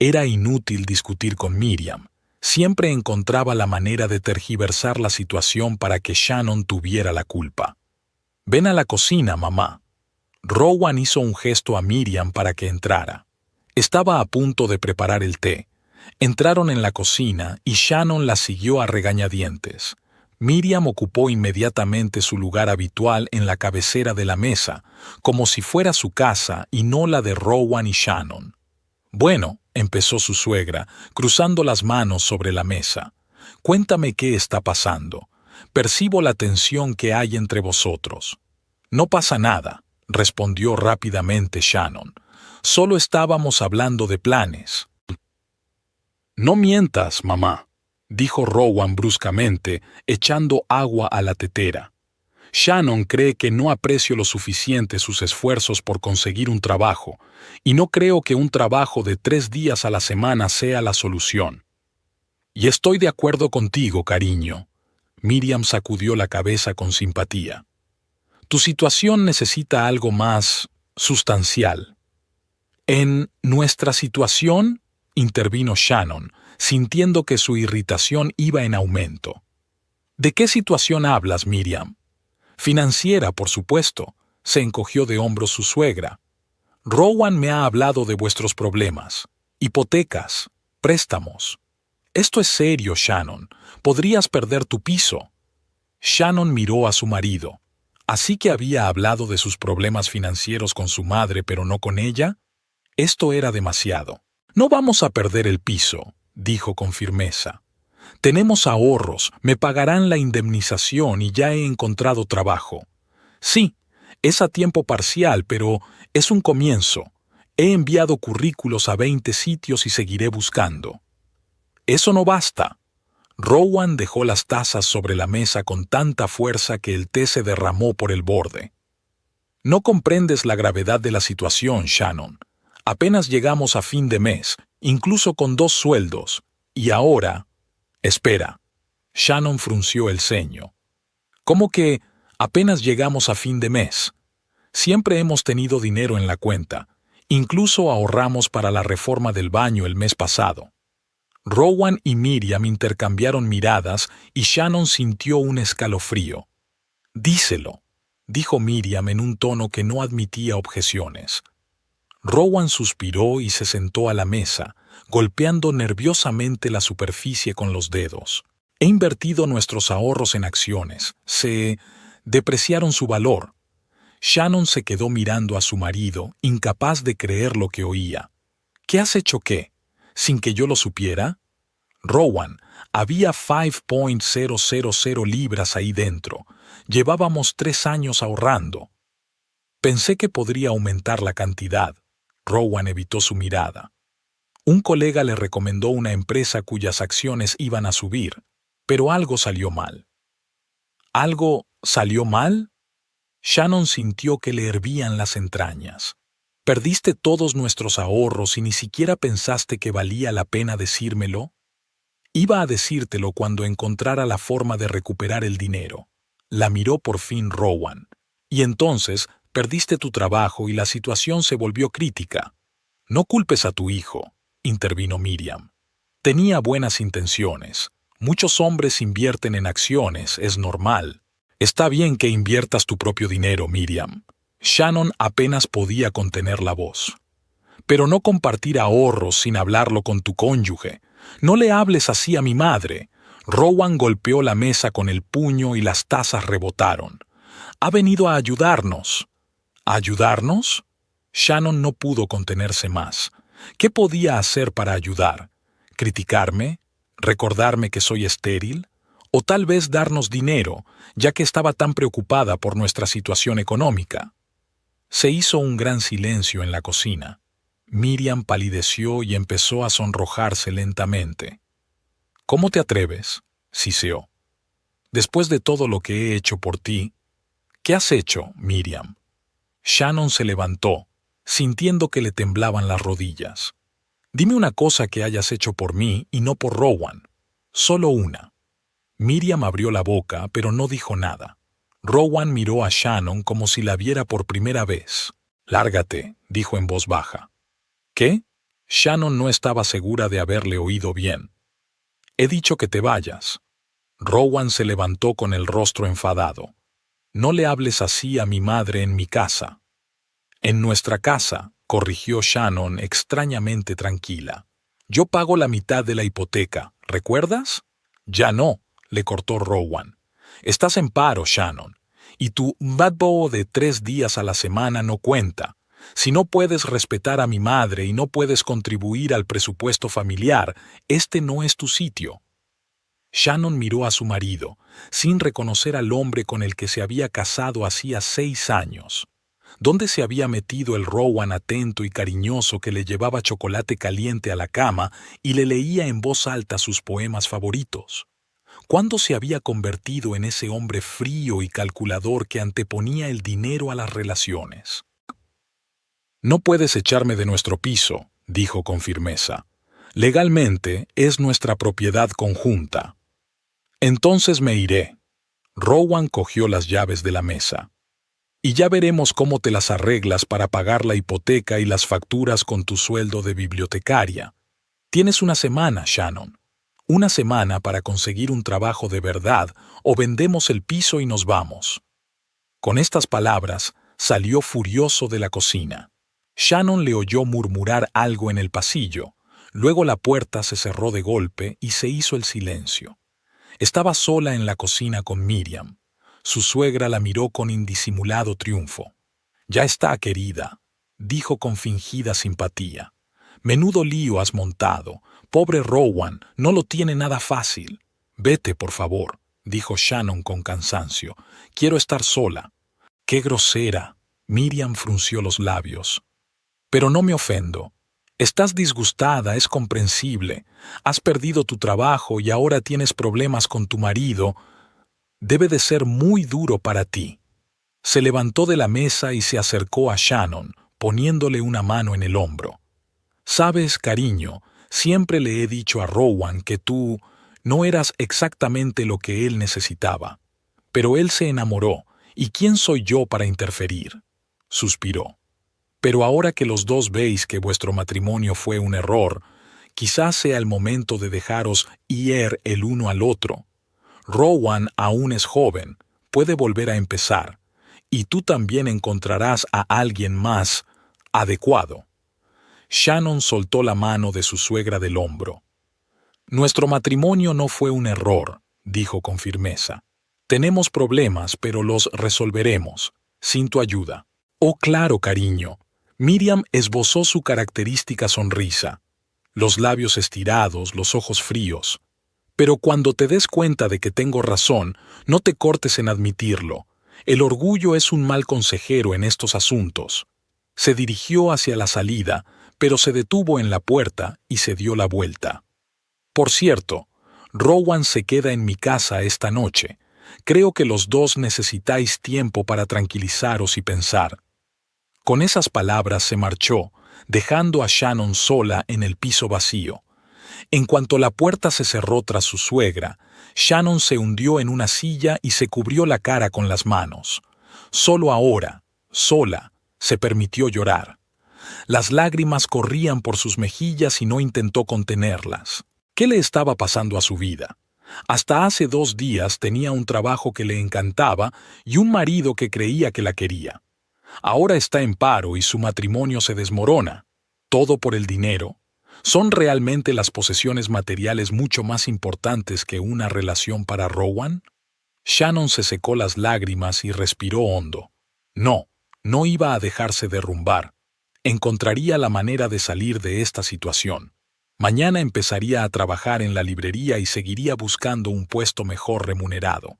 Era inútil discutir con Miriam. Siempre encontraba la manera de tergiversar la situación para que Shannon tuviera la culpa. Ven a la cocina, mamá. Rowan hizo un gesto a Miriam para que entrara. Estaba a punto de preparar el té. Entraron en la cocina y Shannon la siguió a regañadientes. Miriam ocupó inmediatamente su lugar habitual en la cabecera de la mesa, como si fuera su casa y no la de Rowan y Shannon. Bueno, empezó su suegra, cruzando las manos sobre la mesa. Cuéntame qué está pasando. Percibo la tensión que hay entre vosotros. No pasa nada, respondió rápidamente Shannon. Solo estábamos hablando de planes. No mientas, mamá, dijo Rowan bruscamente, echando agua a la tetera. Shannon cree que no aprecio lo suficiente sus esfuerzos por conseguir un trabajo, y no creo que un trabajo de 3 días a la semana sea la solución. Y estoy de acuerdo contigo, cariño. Miriam sacudió la cabeza con simpatía. Tu situación necesita algo más sustancial. En nuestra situación, intervino Shannon, sintiendo que su irritación iba en aumento. ¿De qué situación hablas, Miriam? Financiera, por supuesto, se encogió de hombros su suegra. Rowan me ha hablado de vuestros problemas. Hipotecas, préstamos. Esto es serio, Shannon. Podrías perder tu piso. Shannon miró a su marido. ¿Así que había hablado de sus problemas financieros con su madre, pero no con ella? Esto era demasiado. No vamos a perder el piso, dijo con firmeza. Tenemos ahorros, me pagarán la indemnización y ya he encontrado trabajo. Sí, es a tiempo parcial, pero es un comienzo. He enviado currículos a 20 sitios y seguiré buscando. Eso no basta. Rowan dejó las tazas sobre la mesa con tanta fuerza que el té se derramó por el borde. No comprendes la gravedad de la situación, Shannon. Apenas llegamos a fin de mes, incluso con 2 sueldos, y ahora... Espera. Shannon frunció el ceño. ¿Cómo que apenas llegamos a fin de mes? Siempre hemos tenido dinero en la cuenta. Incluso ahorramos para la reforma del baño el mes pasado. Rowan y Miriam intercambiaron miradas y Shannon sintió un escalofrío. Díselo, dijo Miriam en un tono que no admitía objeciones. Rowan suspiró y se sentó a la mesa, golpeando nerviosamente la superficie con los dedos. He invertido nuestros ahorros en acciones. Se depreciaron su valor. Shannon se quedó mirando a su marido, incapaz de creer lo que oía. ¿Qué has hecho qué? ¿Sin que yo lo supiera? Rowan, había 5.000 libras ahí dentro. Llevábamos 3 años ahorrando. Pensé que podría aumentar la cantidad. Rowan evitó su mirada. Un colega le recomendó una empresa cuyas acciones iban a subir, pero algo salió mal. ¿Algo salió mal? Shannon sintió que le hervían las entrañas. ¿Perdiste todos nuestros ahorros y ni siquiera pensaste que valía la pena decírmelo? Iba a decírtelo cuando encontrara la forma de recuperar el dinero. La miró por fin Rowan. Y entonces perdiste tu trabajo y la situación se volvió crítica. No culpes a tu hijo, intervino Miriam. Tenía buenas intenciones. Muchos hombres invierten en acciones, es normal. Está bien que inviertas tu propio dinero, Miriam. Shannon apenas podía contener la voz. Pero no compartir ahorros sin hablarlo con tu cónyuge. No le hables así a mi madre. Rowan golpeó la mesa con el puño y las tazas rebotaron. Ha venido a ayudarnos. ¿A ayudarnos? Shannon no pudo contenerse más. ¿Qué podía hacer para ayudar? ¿Criticarme? ¿Recordarme que soy estéril? ¿O tal vez darnos dinero, ya que estaba tan preocupada por nuestra situación económica? Se hizo un gran silencio en la cocina. Miriam palideció y empezó a sonrojarse lentamente. ¿Cómo te atreves?, siseó. Después de todo lo que he hecho por ti. ¿Qué has hecho, Miriam? Shannon se levantó, sintiendo que le temblaban las rodillas. Dime una cosa que hayas hecho por mí y no por Rowan. Solo una. Miriam abrió la boca, pero no dijo nada. Rowan miró a Shannon como si la viera por primera vez. Lárgate, dijo en voz baja. ¿Qué? Shannon no estaba segura de haberle oído bien. He dicho que te vayas. Rowan se levantó con el rostro enfadado. No le hables así a mi madre en mi casa. En nuestra casa, corrigió Shannon extrañamente tranquila. Yo pago la mitad de la hipoteca, ¿recuerdas? Ya no, le cortó Rowan. Estás en paro, Shannon, y tu badbo de 3 días a la semana no cuenta. Si no puedes respetar a mi madre y no puedes contribuir al presupuesto familiar, este no es tu sitio. Shannon miró a su marido, sin reconocer al hombre con el que se había casado hacía 6 años. ¿Dónde se había metido el Rowan atento y cariñoso que le llevaba chocolate caliente a la cama y le leía en voz alta sus poemas favoritos? ¿Cuándo se había convertido en ese hombre frío y calculador que anteponía el dinero a las relaciones? No puedes echarme de nuestro piso, dijo con firmeza. Legalmente es nuestra propiedad conjunta. Entonces me iré. Rowan cogió las llaves de la mesa. Y ya veremos cómo te las arreglas para pagar la hipoteca y las facturas con tu sueldo de bibliotecaria. Tienes una semana, Shannon. Una semana para conseguir un trabajo de verdad o vendemos el piso y nos vamos. Con estas palabras, salió furioso de la cocina. Shannon le oyó murmurar algo en el pasillo. Luego la puerta se cerró de golpe y se hizo el silencio. Estaba sola en la cocina con Miriam. Su suegra la miró con indisimulado triunfo. «Ya está, querida», dijo con fingida simpatía. «Menudo lío has montado. Pobre Rowan, no lo tiene nada fácil». «Vete, por favor», dijo Shannon con cansancio. «Quiero estar sola». «Qué grosera», Miriam frunció los labios. «Pero no me ofendo. Estás disgustada, es comprensible. Has perdido tu trabajo y ahora tienes problemas con tu marido. Debe de ser muy duro para ti». Se levantó de la mesa y se acercó a Shannon, poniéndole una mano en el hombro. «Sabes, cariño, siempre le he dicho a Rowan que tú no eras exactamente lo que él necesitaba. Pero él se enamoró, ¿y quién soy yo para interferir?», suspiró. «Pero ahora que los dos veis que vuestro matrimonio fue un error, quizás sea el momento de dejaros ir el uno al otro. Rowan aún es joven, puede volver a empezar, y tú también encontrarás a alguien más adecuado». Shannon soltó la mano de su suegra del hombro. «Nuestro matrimonio no fue un error», dijo con firmeza. «Tenemos problemas, pero los resolveremos, sin tu ayuda». «Oh, claro, cariño». Miriam esbozó su característica sonrisa, los labios estirados, los ojos fríos. «Pero cuando te des cuenta de que tengo razón, no te cortes en admitirlo. El orgullo es un mal consejero en estos asuntos». Se dirigió hacia la salida, pero se detuvo en la puerta y se dio la vuelta. «Por cierto, Rowan se queda en mi casa esta noche. Creo que los dos necesitáis tiempo para tranquilizaros y pensar». Con esas palabras se marchó, dejando a Shannon sola en el piso vacío. En cuanto la puerta se cerró tras su suegra, Shannon se hundió en una silla y se cubrió la cara con las manos. Solo ahora, sola, se permitió llorar. Las lágrimas corrían por sus mejillas y no intentó contenerlas. ¿Qué le estaba pasando a su vida? Hasta hace 2 días tenía un trabajo que le encantaba y un marido que creía que la quería. Ahora está en paro y su matrimonio se desmorona. ¿Todo por el dinero? ¿Son realmente las posesiones materiales mucho más importantes que una relación para Rowan? Shannon se secó las lágrimas y respiró hondo. No, no iba a dejarse derrumbar. Encontraría la manera de salir de esta situación. Mañana empezaría a trabajar en la librería y seguiría buscando un puesto mejor remunerado.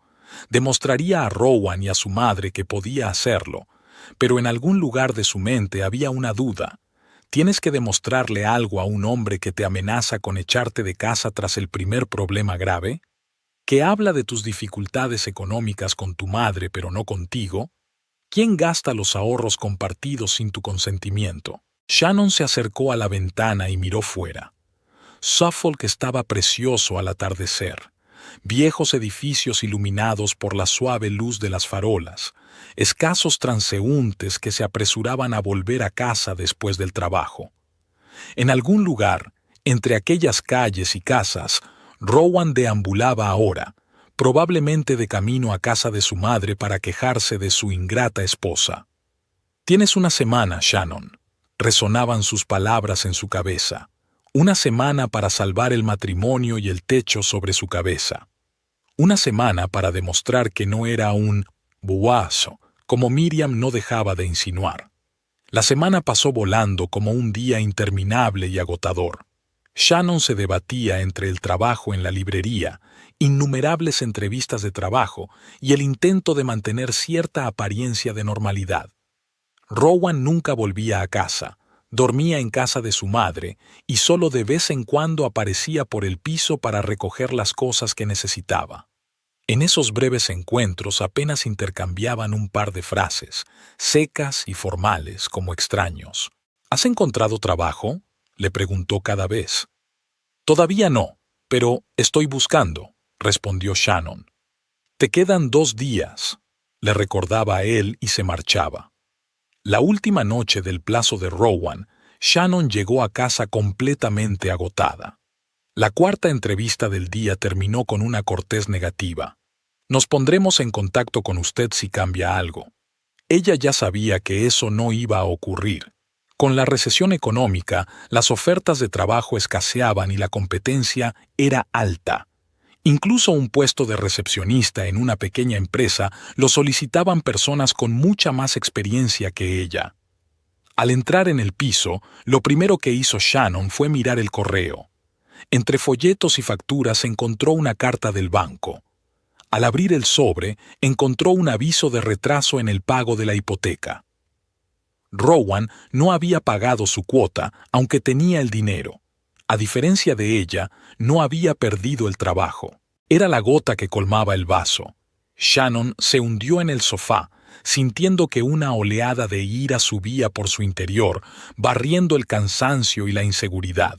Demostraría a Rowan y a su madre que podía hacerlo, pero en algún lugar de su mente había una duda. ¿Tienes que demostrarle algo a un hombre que te amenaza con echarte de casa tras el primer problema grave? ¿Que habla de tus dificultades económicas con tu madre pero no contigo? ¿Quién gasta los ahorros compartidos sin tu consentimiento? Shannon se acercó a la ventana y miró fuera. Suffolk estaba precioso al atardecer. Viejos edificios iluminados por la suave luz de las farolas, escasos transeúntes que se apresuraban a volver a casa después del trabajo. En algún lugar, entre aquellas calles y casas, Rowan deambulaba ahora, probablemente de camino a casa de su madre para quejarse de su ingrata esposa. «Tienes una semana, Shannon», resonaban sus palabras en su cabeza. Una semana para salvar el matrimonio y el techo sobre su cabeza. Una semana para demostrar que no era un boazo, como Miriam no dejaba de insinuar. La semana pasó volando como un día interminable y agotador. Shannon se debatía entre el trabajo en la librería, innumerables entrevistas de trabajo y el intento de mantener cierta apariencia de normalidad. Rowan nunca volvía a casa. Dormía en casa de su madre y solo de vez en cuando aparecía por el piso para recoger las cosas que necesitaba. En esos breves encuentros apenas intercambiaban un par de frases, secas y formales como extraños. ¿Has encontrado trabajo?, le preguntó cada vez. Todavía no, pero estoy buscando, respondió Shannon. Te quedan 2 días, le recordaba a él y se marchaba. La última noche del plazo de Rowan, Shannon llegó a casa completamente agotada. La 4ª entrevista del día terminó con una cortés negativa. Nos pondremos en contacto con usted si cambia algo. Ella ya sabía que eso no iba a ocurrir. Con la recesión económica, las ofertas de trabajo escaseaban y la competencia era alta. Incluso un puesto de recepcionista en una pequeña empresa lo solicitaban personas con mucha más experiencia que ella. Al entrar en el piso, lo primero que hizo Shannon fue mirar el correo. Entre folletos y facturas encontró una carta del banco. Al abrir el sobre, encontró un aviso de retraso en el pago de la hipoteca. Rowan no había pagado su cuota, aunque tenía el dinero. A diferencia de ella, no había perdido el trabajo. Era la gota que colmaba el vaso. Shannon se hundió en el sofá, sintiendo que una oleada de ira subía por su interior, barriendo el cansancio y la inseguridad.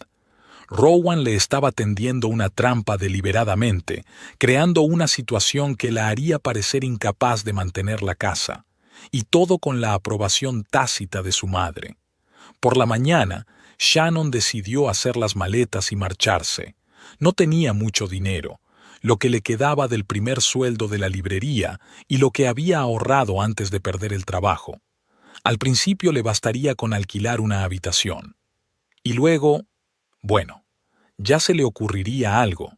Rowan le estaba tendiendo una trampa deliberadamente, creando una situación que la haría parecer incapaz de mantener la casa, y todo con la aprobación tácita de su madre. Por la mañana, Shannon decidió hacer las maletas y marcharse. No tenía mucho dinero, lo que le quedaba del primer sueldo de la librería y lo que había ahorrado antes de perder el trabajo. Al principio le bastaría con alquilar una habitación. Y luego, bueno, ya se le ocurriría algo.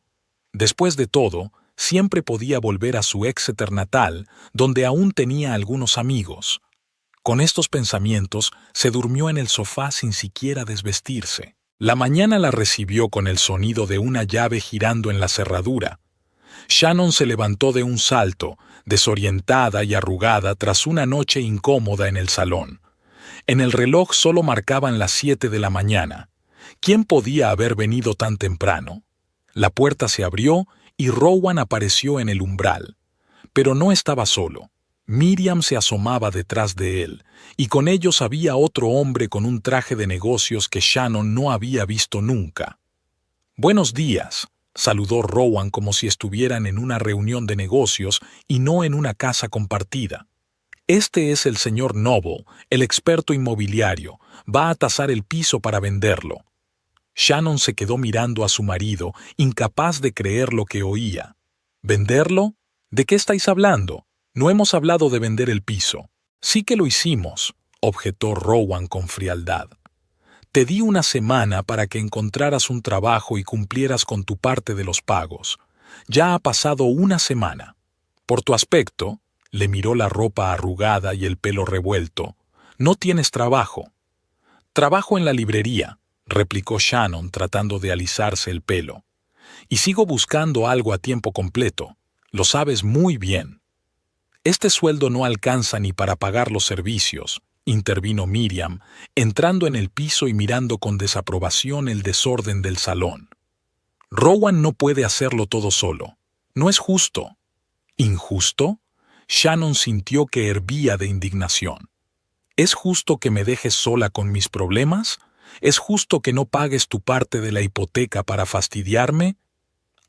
Después de todo, siempre podía volver a su Exeter natal, donde aún tenía algunos amigos. Con estos pensamientos, se durmió en el sofá sin siquiera desvestirse. La mañana la recibió con el sonido de una llave girando en la cerradura. Shannon se levantó de un salto, desorientada y arrugada tras una noche incómoda en el salón. En el reloj solo marcaban las 7 de la mañana. ¿Quién podía haber venido tan temprano? La puerta se abrió y Rowan apareció en el umbral. Pero no estaba solo. Miriam se asomaba detrás de él, y con ellos había otro hombre con un traje de negocios que Shannon no había visto nunca. Buenos días, saludó Rowan como si estuvieran en una reunión de negocios y no en una casa compartida. Este es el señor Noble, el experto inmobiliario. Va a tasar el piso para venderlo. Shannon se quedó mirando a su marido, incapaz de creer lo que oía. ¿Venderlo? ¿De qué estáis hablando? No hemos hablado de vender el piso. Sí que lo hicimos, objetó Rowan con frialdad. Te di una semana para que encontraras un trabajo y cumplieras con tu parte de los pagos. Ya ha pasado una semana. Por tu aspecto, le miró la ropa arrugada y el pelo revuelto, no tienes trabajo. Trabajo en la librería, replicó Shannon tratando de alisarse el pelo. Y sigo buscando algo a tiempo completo. Lo sabes muy bien. Este sueldo no alcanza ni para pagar los servicios, intervino Miriam, entrando en el piso y mirando con desaprobación el desorden del salón. Rowan no puede hacerlo todo solo. No es justo. ¿Injusto? Shannon sintió que hervía de indignación. ¿Es justo que me dejes sola con mis problemas? ¿Es justo que no pagues tu parte de la hipoteca para fastidiarme?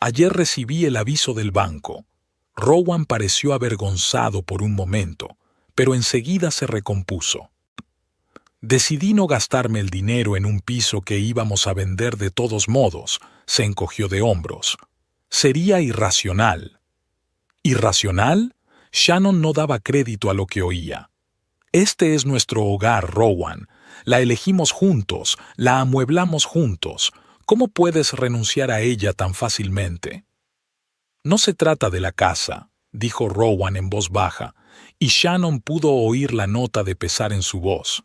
Ayer recibí el aviso del banco. Rowan pareció avergonzado por un momento, pero enseguida se recompuso. Decidí no gastarme el dinero en un piso que íbamos a vender de todos modos, se encogió de hombros. Sería irracional. ¿Irracional? Shannon no daba crédito a lo que oía. Este es nuestro hogar, Rowan. La elegimos juntos, la amueblamos juntos. ¿Cómo puedes renunciar a ella tan fácilmente? No se trata de la casa, dijo Rowan en voz baja, y Shannon pudo oír la nota de pesar en su voz.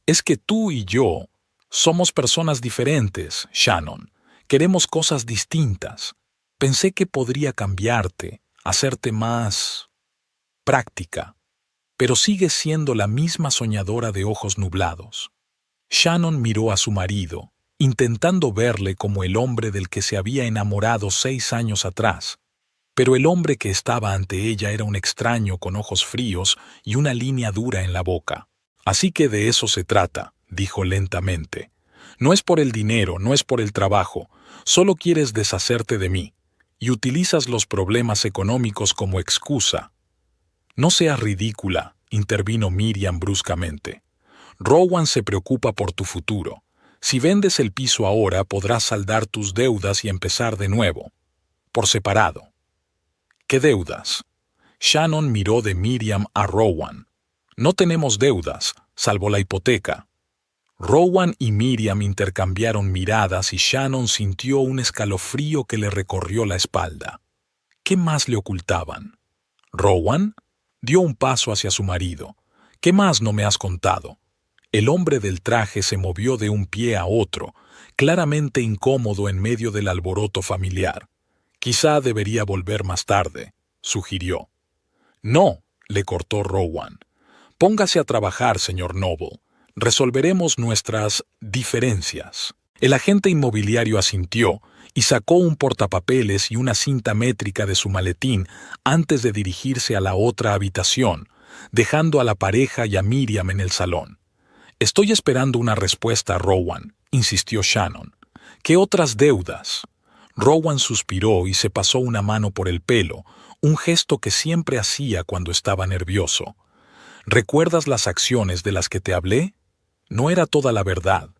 Es que tú y yo somos personas diferentes, Shannon. Queremos cosas distintas. Pensé que podría cambiarte, hacerte más práctica, pero sigues siendo la misma soñadora de ojos nublados. Shannon miró a su marido, intentando verle como el hombre del que se había enamorado 6 años atrás, pero el hombre que estaba ante ella era un extraño con ojos fríos y una línea dura en la boca. Así que de eso se trata, dijo lentamente. No es por el dinero, no es por el trabajo, solo quieres deshacerte de mí, y utilizas los problemas económicos como excusa. No seas ridícula, intervino Miriam bruscamente. Rowan se preocupa por tu futuro. Si vendes el piso ahora, podrás saldar tus deudas y empezar de nuevo. Por separado. ¿Qué deudas? Shannon miró de Miriam a Rowan. No tenemos deudas, salvo la hipoteca. Rowan y Miriam intercambiaron miradas y Shannon sintió un escalofrío que le recorrió la espalda. ¿Qué más le ocultaban? ¿Rowan? Dio un paso hacia su marido. ¿Qué más no me has contado? El hombre del traje se movió de un pie a otro, claramente incómodo en medio del alboroto familiar. Quizá debería volver más tarde, sugirió. No, le cortó Rowan. Póngase a trabajar, señor Noble. Resolveremos nuestras diferencias. El agente inmobiliario asintió y sacó un portapapeles y una cinta métrica de su maletín antes de dirigirse a la otra habitación, dejando a la pareja y a Miriam en el salón. Estoy esperando una respuesta, Rowan, insistió Shannon. ¿Qué otras deudas? Rowan suspiró y se pasó una mano por el pelo, un gesto que siempre hacía cuando estaba nervioso. ¿Recuerdas las acciones de las que te hablé? No era toda la verdad.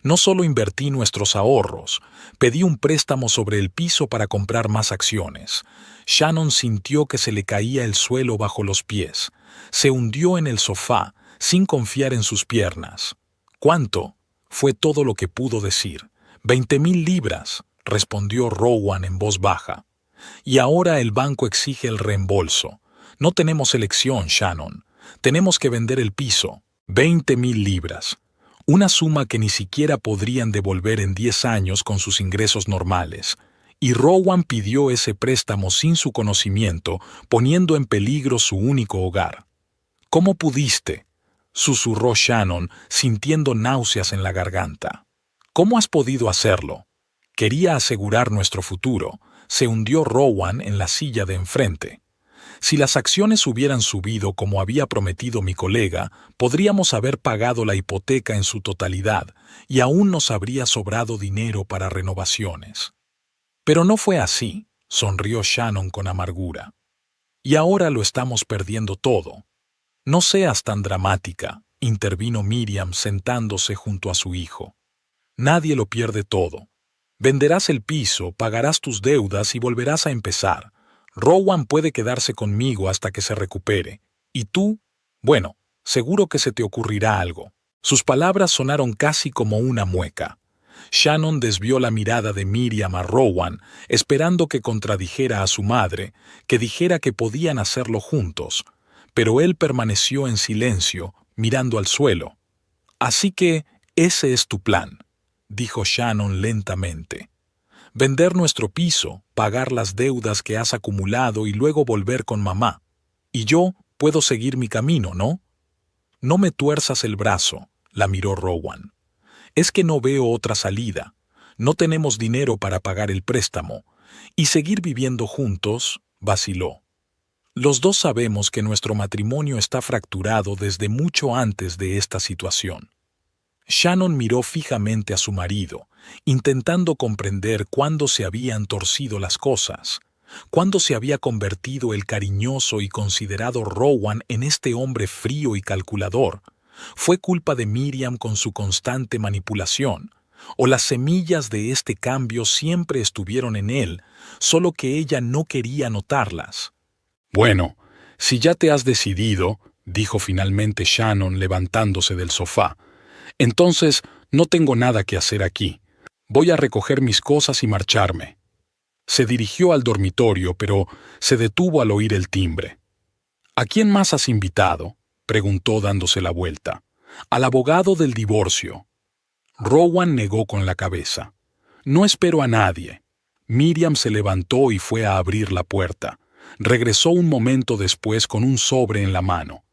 No solo invertí nuestros ahorros, pedí un préstamo sobre el piso para comprar más acciones. Shannon sintió que se le caía el suelo bajo los pies. Se hundió en el sofá, sin confiar en sus piernas. ¿Cuánto? Fue todo lo que pudo decir. 20,000 libras, respondió Rowan en voz baja. Y ahora el banco exige el reembolso. No tenemos elección, Shannon. Tenemos que vender el piso. 20,000 libras. Una suma que ni siquiera podrían devolver en 10 años con sus ingresos normales. Y Rowan pidió ese préstamo sin su conocimiento, poniendo en peligro su único hogar. ¿Cómo pudiste?, susurró Shannon, sintiendo náuseas en la garganta. ¿Cómo has podido hacerlo? Quería asegurar nuestro futuro. Se hundió Rowan en la silla de enfrente. Si las acciones hubieran subido como había prometido mi colega, podríamos haber pagado la hipoteca en su totalidad y aún nos habría sobrado dinero para renovaciones. Pero no fue así, sonrió Shannon con amargura. Y ahora lo estamos perdiendo todo. No seas tan dramática, intervino Miriam sentándose junto a su hijo. Nadie lo pierde todo. Venderás el piso, pagarás tus deudas y volverás a empezar. Rowan puede quedarse conmigo hasta que se recupere. Y tú, bueno, seguro que se te ocurrirá algo. Sus palabras sonaron casi como una mueca. Shannon desvió la mirada de Miriam a Rowan, esperando que contradijera a su madre, que dijera que podían hacerlo juntos, pero él permaneció en silencio, mirando al suelo. «Así que ese es tu plan», dijo Shannon lentamente. «Vender nuestro piso, pagar las deudas que has acumulado y luego volver con mamá. Y yo puedo seguir mi camino, ¿no?» «No me tuerzas el brazo», la miró Rowan. «Es que no veo otra salida. No tenemos dinero para pagar el préstamo. Y seguir viviendo juntos», vaciló. «Los dos sabemos que nuestro matrimonio está fracturado desde mucho antes de esta situación». Shannon miró fijamente a su marido, intentando comprender cuándo se habían torcido las cosas, cuándo se había convertido el cariñoso y considerado Rowan en este hombre frío y calculador. ¿Fue culpa de Miriam con su constante manipulación? ¿O las semillas de este cambio siempre estuvieron en él, solo que ella no quería notarlas? «Bueno, si ya te has decidido», dijo finalmente Shannon levantándose del sofá, «entonces no tengo nada que hacer aquí. Voy a recoger mis cosas y marcharme». Se dirigió al dormitorio, pero se detuvo al oír el timbre. «¿A quién más has invitado?», preguntó dándose la vuelta. «Al abogado del divorcio». Rowan negó con la cabeza. «No espero a nadie». Miriam se levantó y fue a abrir la puerta. Regresó un momento después con un sobre en la mano.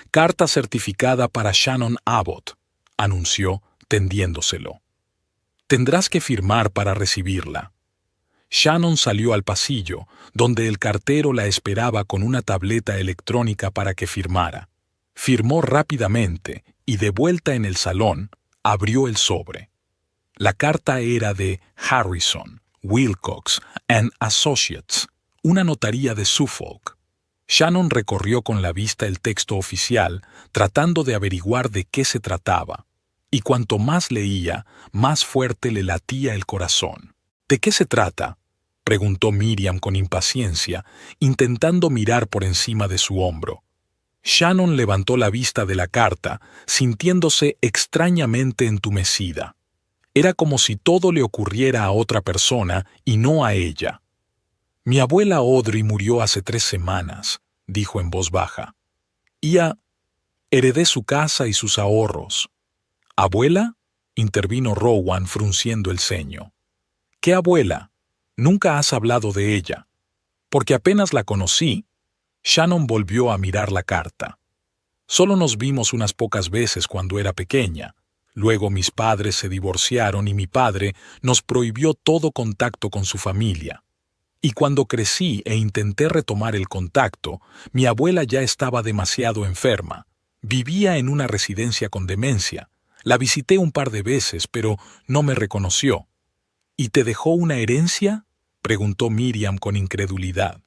«Carta certificada para Shannon Abbott», anunció, tendiéndoselo. «Tendrás que firmar para recibirla». Shannon salió al pasillo, donde el cartero la esperaba con una tableta electrónica para que firmara. Firmó rápidamente y, de vuelta en el salón, abrió el sobre. La carta era de Harrison, Wilcox and Associates, una notaría de Suffolk. Shannon recorrió con la vista el texto oficial, tratando de averiguar de qué se trataba. Y cuanto más leía, más fuerte le latía el corazón. «¿De qué se trata?», preguntó Miriam con impaciencia, intentando mirar por encima de su hombro. Shannon levantó la vista de la carta, sintiéndose extrañamente entumecida. Era como si todo le ocurriera a otra persona y no a ella. «Mi abuela Audrey murió hace 3 semanas», dijo en voz baja. «Heredé su casa y sus ahorros». «¿Abuela?», intervino Rowan frunciendo el ceño. «¿Qué abuela? Nunca has hablado de ella». «Porque apenas la conocí». Shannon volvió a mirar la carta. «Solo nos vimos unas pocas veces cuando era pequeña. Luego mis padres se divorciaron y mi padre nos prohibió todo contacto con su familia. Y cuando crecí e intenté retomar el contacto, mi abuela ya estaba demasiado enferma. Vivía en una residencia con demencia. La visité un par de veces, pero no me reconoció». «¿Y te dejó una herencia?», preguntó Miriam con incredulidad.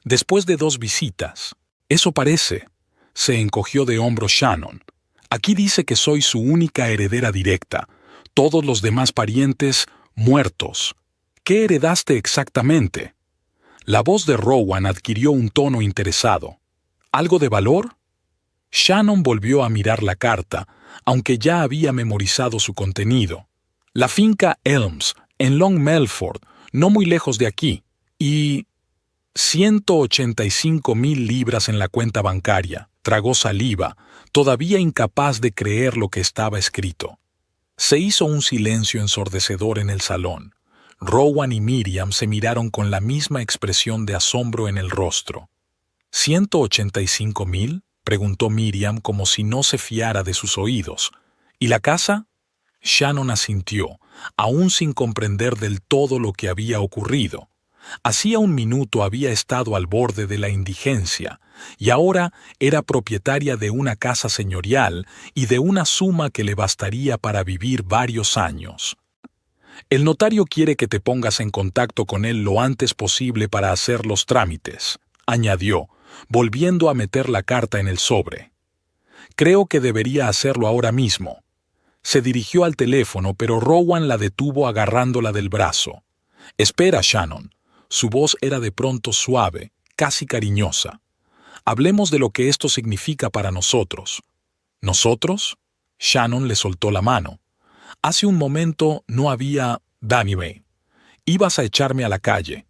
«Después de 2 visitas». «Eso parece», se encogió de hombros Shannon. «Aquí dice que soy su única heredera directa. Todos los demás parientes, muertos. ¿Qué heredaste exactamente?». La voz de Rowan adquirió un tono interesado. «¿Algo de valor?». Shannon volvió a mirar la carta, aunque ya había memorizado su contenido. «La finca Elms, en Long Melford, no muy lejos de aquí, y 185,000 libras en la cuenta bancaria», tragó saliva, todavía incapaz de creer lo que estaba escrito. Se hizo un silencio ensordecedor en el salón. Rowan y Miriam se miraron con la misma expresión de asombro en el rostro. «¿185,000?», preguntó Miriam como si no se fiara de sus oídos. «¿Y la casa?». Shannon asintió, aún sin comprender del todo lo que había ocurrido. Hacía un minuto había estado al borde de la indigencia, y ahora era propietaria de una casa señorial y de una suma que le bastaría para vivir varios años. El notario quiere que te pongas en contacto con él lo antes posible para hacer los trámites, añadió, volviendo a meter la carta en el sobre. Creo que debería hacerlo ahora mismo. Se dirigió al teléfono, pero Rowan la detuvo agarrándola del brazo. Espera, Shannon. Su voz era de pronto suave, casi cariñosa. Hablemos de lo que esto significa para nosotros. ¿Nosotros? Shannon le soltó la mano. Hace un momento no había... Dame. Ibas a echarme a la calle.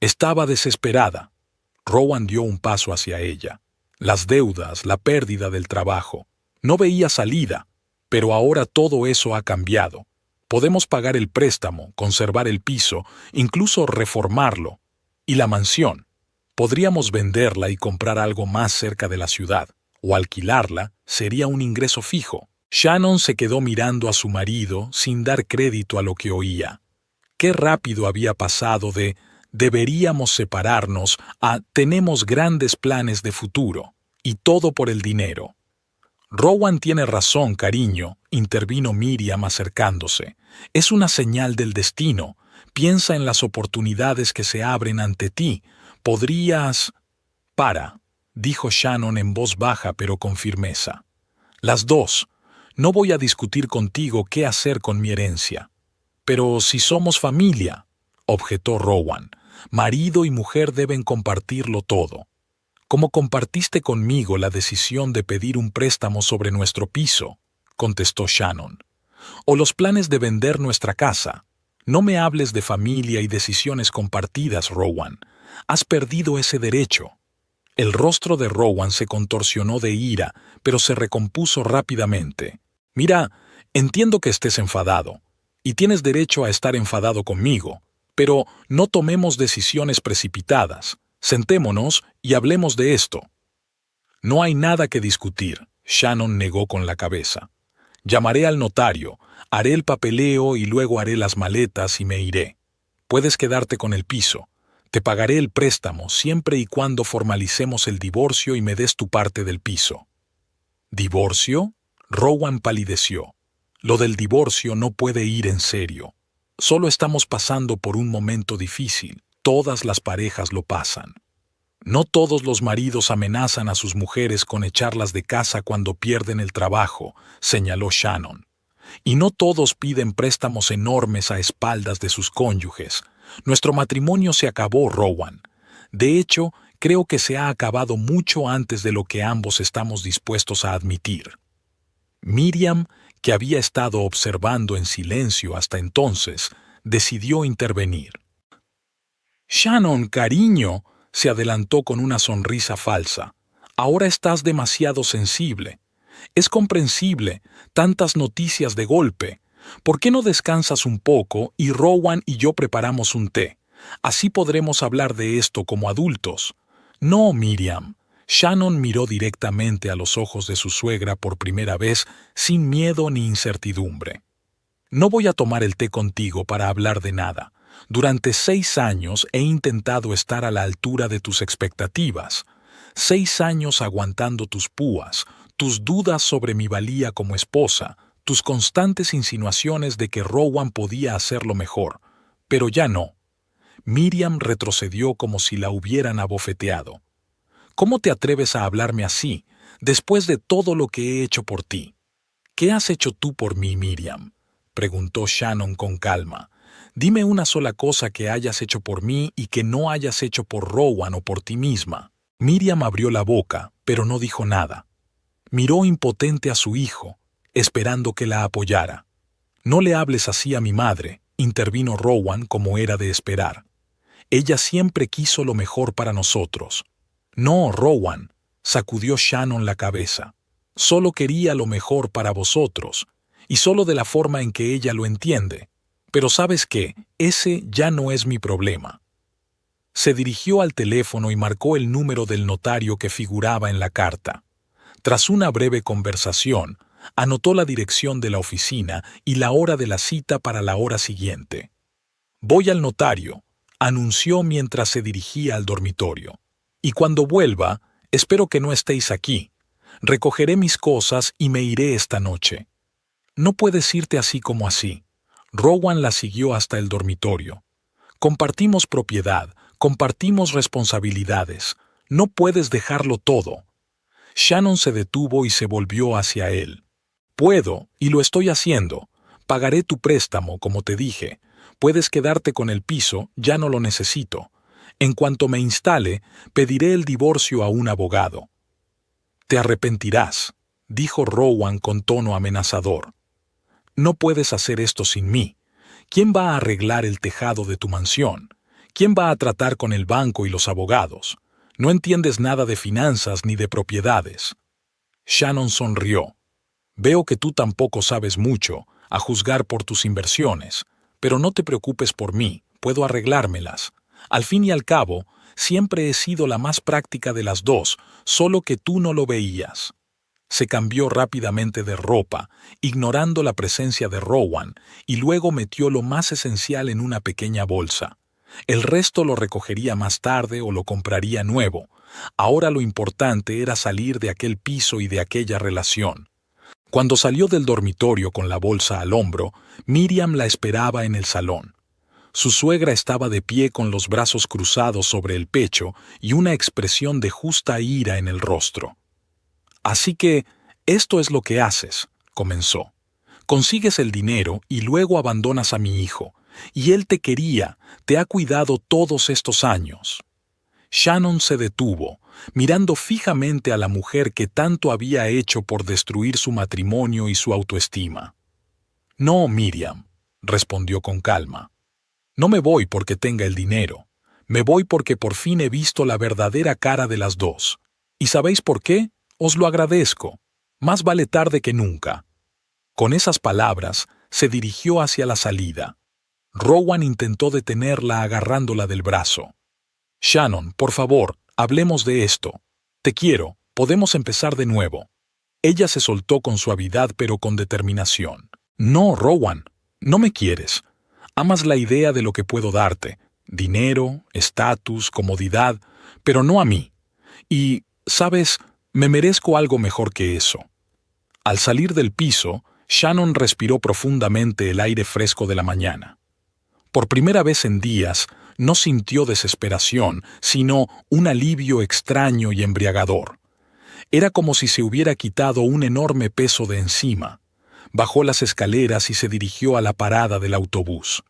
Estaba desesperada. Rowan dio un paso hacia ella. Las deudas, la pérdida del trabajo. No veía salida, pero ahora todo eso ha cambiado. Podemos pagar el préstamo, conservar el piso, incluso reformarlo. Y la mansión. Podríamos venderla y comprar algo más cerca de la ciudad, o alquilarla, sería un ingreso fijo. Shannon se quedó mirando a su marido sin dar crédito a lo que oía. Qué rápido había pasado de «deberíamos separarnos» a «tenemos grandes planes de futuro», y todo por el dinero. Rowan tiene razón, cariño, intervino Miriam acercándose. Es una señal del destino. Piensa en las oportunidades que se abren ante ti. Podrías... Para, dijo Shannon en voz baja pero con firmeza. Las dos. No voy a discutir contigo qué hacer con mi herencia. Pero si somos familia, objetó Rowan, marido y mujer deben compartirlo todo. Como compartiste conmigo la decisión de pedir un préstamo sobre nuestro piso, contestó Shannon. O los planes de vender nuestra casa. No me hables de familia y decisiones compartidas, Rowan. Has perdido ese derecho. El rostro de Rowan se contorsionó de ira, pero se recompuso rápidamente. Mira, entiendo que estés enfadado, y tienes derecho a estar enfadado conmigo, pero no tomemos decisiones precipitadas. Sentémonos y hablemos de esto. No hay nada que discutir, Shannon negó con la cabeza. Llamaré al notario, haré el papeleo y luego haré las maletas y me iré. Puedes quedarte con el piso. Te pagaré el préstamo siempre y cuando formalicemos el divorcio y me des tu parte del piso. ¿Divorcio? Rowan palideció. Lo del divorcio no puede ir en serio. Solo estamos pasando por un momento difícil. Todas las parejas lo pasan. No todos los maridos amenazan a sus mujeres con echarlas de casa cuando pierden el trabajo, señaló Shannon. Y no todos piden préstamos enormes a espaldas de sus cónyuges. Nuestro matrimonio se acabó, Rowan. De hecho, creo que se ha acabado mucho antes de lo que ambos estamos dispuestos a admitir. Miriam, que había estado observando en silencio hasta entonces, decidió intervenir. Shannon, cariño, se adelantó con una sonrisa falsa. Ahora estás demasiado sensible. Es comprensible, tantas noticias de golpe. ¿Por qué no descansas un poco y Rowan y yo preparamos un té? Así podremos hablar de esto como adultos. No, Miriam. Shannon miró directamente a los ojos de su suegra por primera vez, sin miedo ni incertidumbre. No voy a tomar el té contigo para hablar de nada. Durante 6 años he intentado estar a la altura de tus expectativas. 6 años aguantando tus púas, tus dudas sobre mi valía como esposa, tus constantes insinuaciones de que Rowan podía hacerlo mejor. Pero ya no. Miriam retrocedió como si la hubieran abofeteado. ¿Cómo te atreves a hablarme así, después de todo lo que he hecho por ti? ¿Qué has hecho tú por mí, Miriam? Preguntó Shannon con calma. Dime una sola cosa que hayas hecho por mí y que no hayas hecho por Rowan o por ti misma. Miriam abrió la boca, pero no dijo nada. Miró impotente a su hijo, esperando que la apoyara. No le hables así a mi madre, intervino Rowan como era de esperar. Ella siempre quiso lo mejor para nosotros. No, Rowan, sacudió Shannon la cabeza. Solo quería lo mejor para vosotros, y solo de la forma en que ella lo entiende. Pero ¿sabes qué? Ese ya no es mi problema. Se dirigió al teléfono y marcó el número del notario que figuraba en la carta. Tras una breve conversación, anotó la dirección de la oficina y la hora de la cita para la hora siguiente. Voy al notario, anunció mientras se dirigía al dormitorio. Y cuando vuelva, espero que no estéis aquí. Recogeré mis cosas y me iré esta noche. No puedes irte así como así. Rowan la siguió hasta el dormitorio. Compartimos propiedad, compartimos responsabilidades. No puedes dejarlo todo. Shannon se detuvo y se volvió hacia él. Puedo, y lo estoy haciendo. Pagaré tu préstamo, como te dije. Puedes quedarte con el piso, ya no lo necesito. En cuanto me instale, pediré el divorcio a un abogado. Te arrepentirás, dijo Rowan con tono amenazador. No puedes hacer esto sin mí. ¿Quién va a arreglar el tejado de tu mansión? ¿Quién va a tratar con el banco y los abogados? No entiendes nada de finanzas ni de propiedades. Shannon sonrió. Veo que tú tampoco sabes mucho, a juzgar por tus inversiones, pero no te preocupes por mí, puedo arreglármelas. Al fin y al cabo, siempre he sido la más práctica de las dos, solo que tú no lo veías. Se cambió rápidamente de ropa, ignorando la presencia de Rowan, y luego metió lo más esencial en una pequeña bolsa. El resto lo recogería más tarde o lo compraría nuevo. Ahora lo importante era salir de aquel piso y de aquella relación. Cuando salió del dormitorio con la bolsa al hombro, Miriam la esperaba en el salón. Su suegra estaba de pie con los brazos cruzados sobre el pecho y una expresión de justa ira en el rostro. «Así que, esto es lo que haces», comenzó. «Consigues el dinero y luego abandonas a mi hijo. Y él te quería, te ha cuidado todos estos años». Shannon se detuvo, mirando fijamente a la mujer que tanto había hecho por destruir su matrimonio y su autoestima. «No, Miriam», respondió con calma. «No me voy porque tenga el dinero. Me voy porque por fin he visto la verdadera cara de las dos. ¿Y sabéis por qué? Os lo agradezco. Más vale tarde que nunca». Con esas palabras, se dirigió hacia la salida. Rowan intentó detenerla agarrándola del brazo. «Shannon, por favor, hablemos de esto. Te quiero, podemos empezar de nuevo». Ella se soltó con suavidad pero con determinación. «No, Rowan, no me quieres. Amas la idea de lo que puedo darte. Dinero, estatus, comodidad, pero no a mí. Y, ¿sabes? Me merezco algo mejor que eso». Al salir del piso, Shannon respiró profundamente el aire fresco de la mañana. Por primera vez en días, no sintió desesperación, sino un alivio extraño y embriagador. Era como si se hubiera quitado un enorme peso de encima. Bajó las escaleras y se dirigió a la parada del autobús.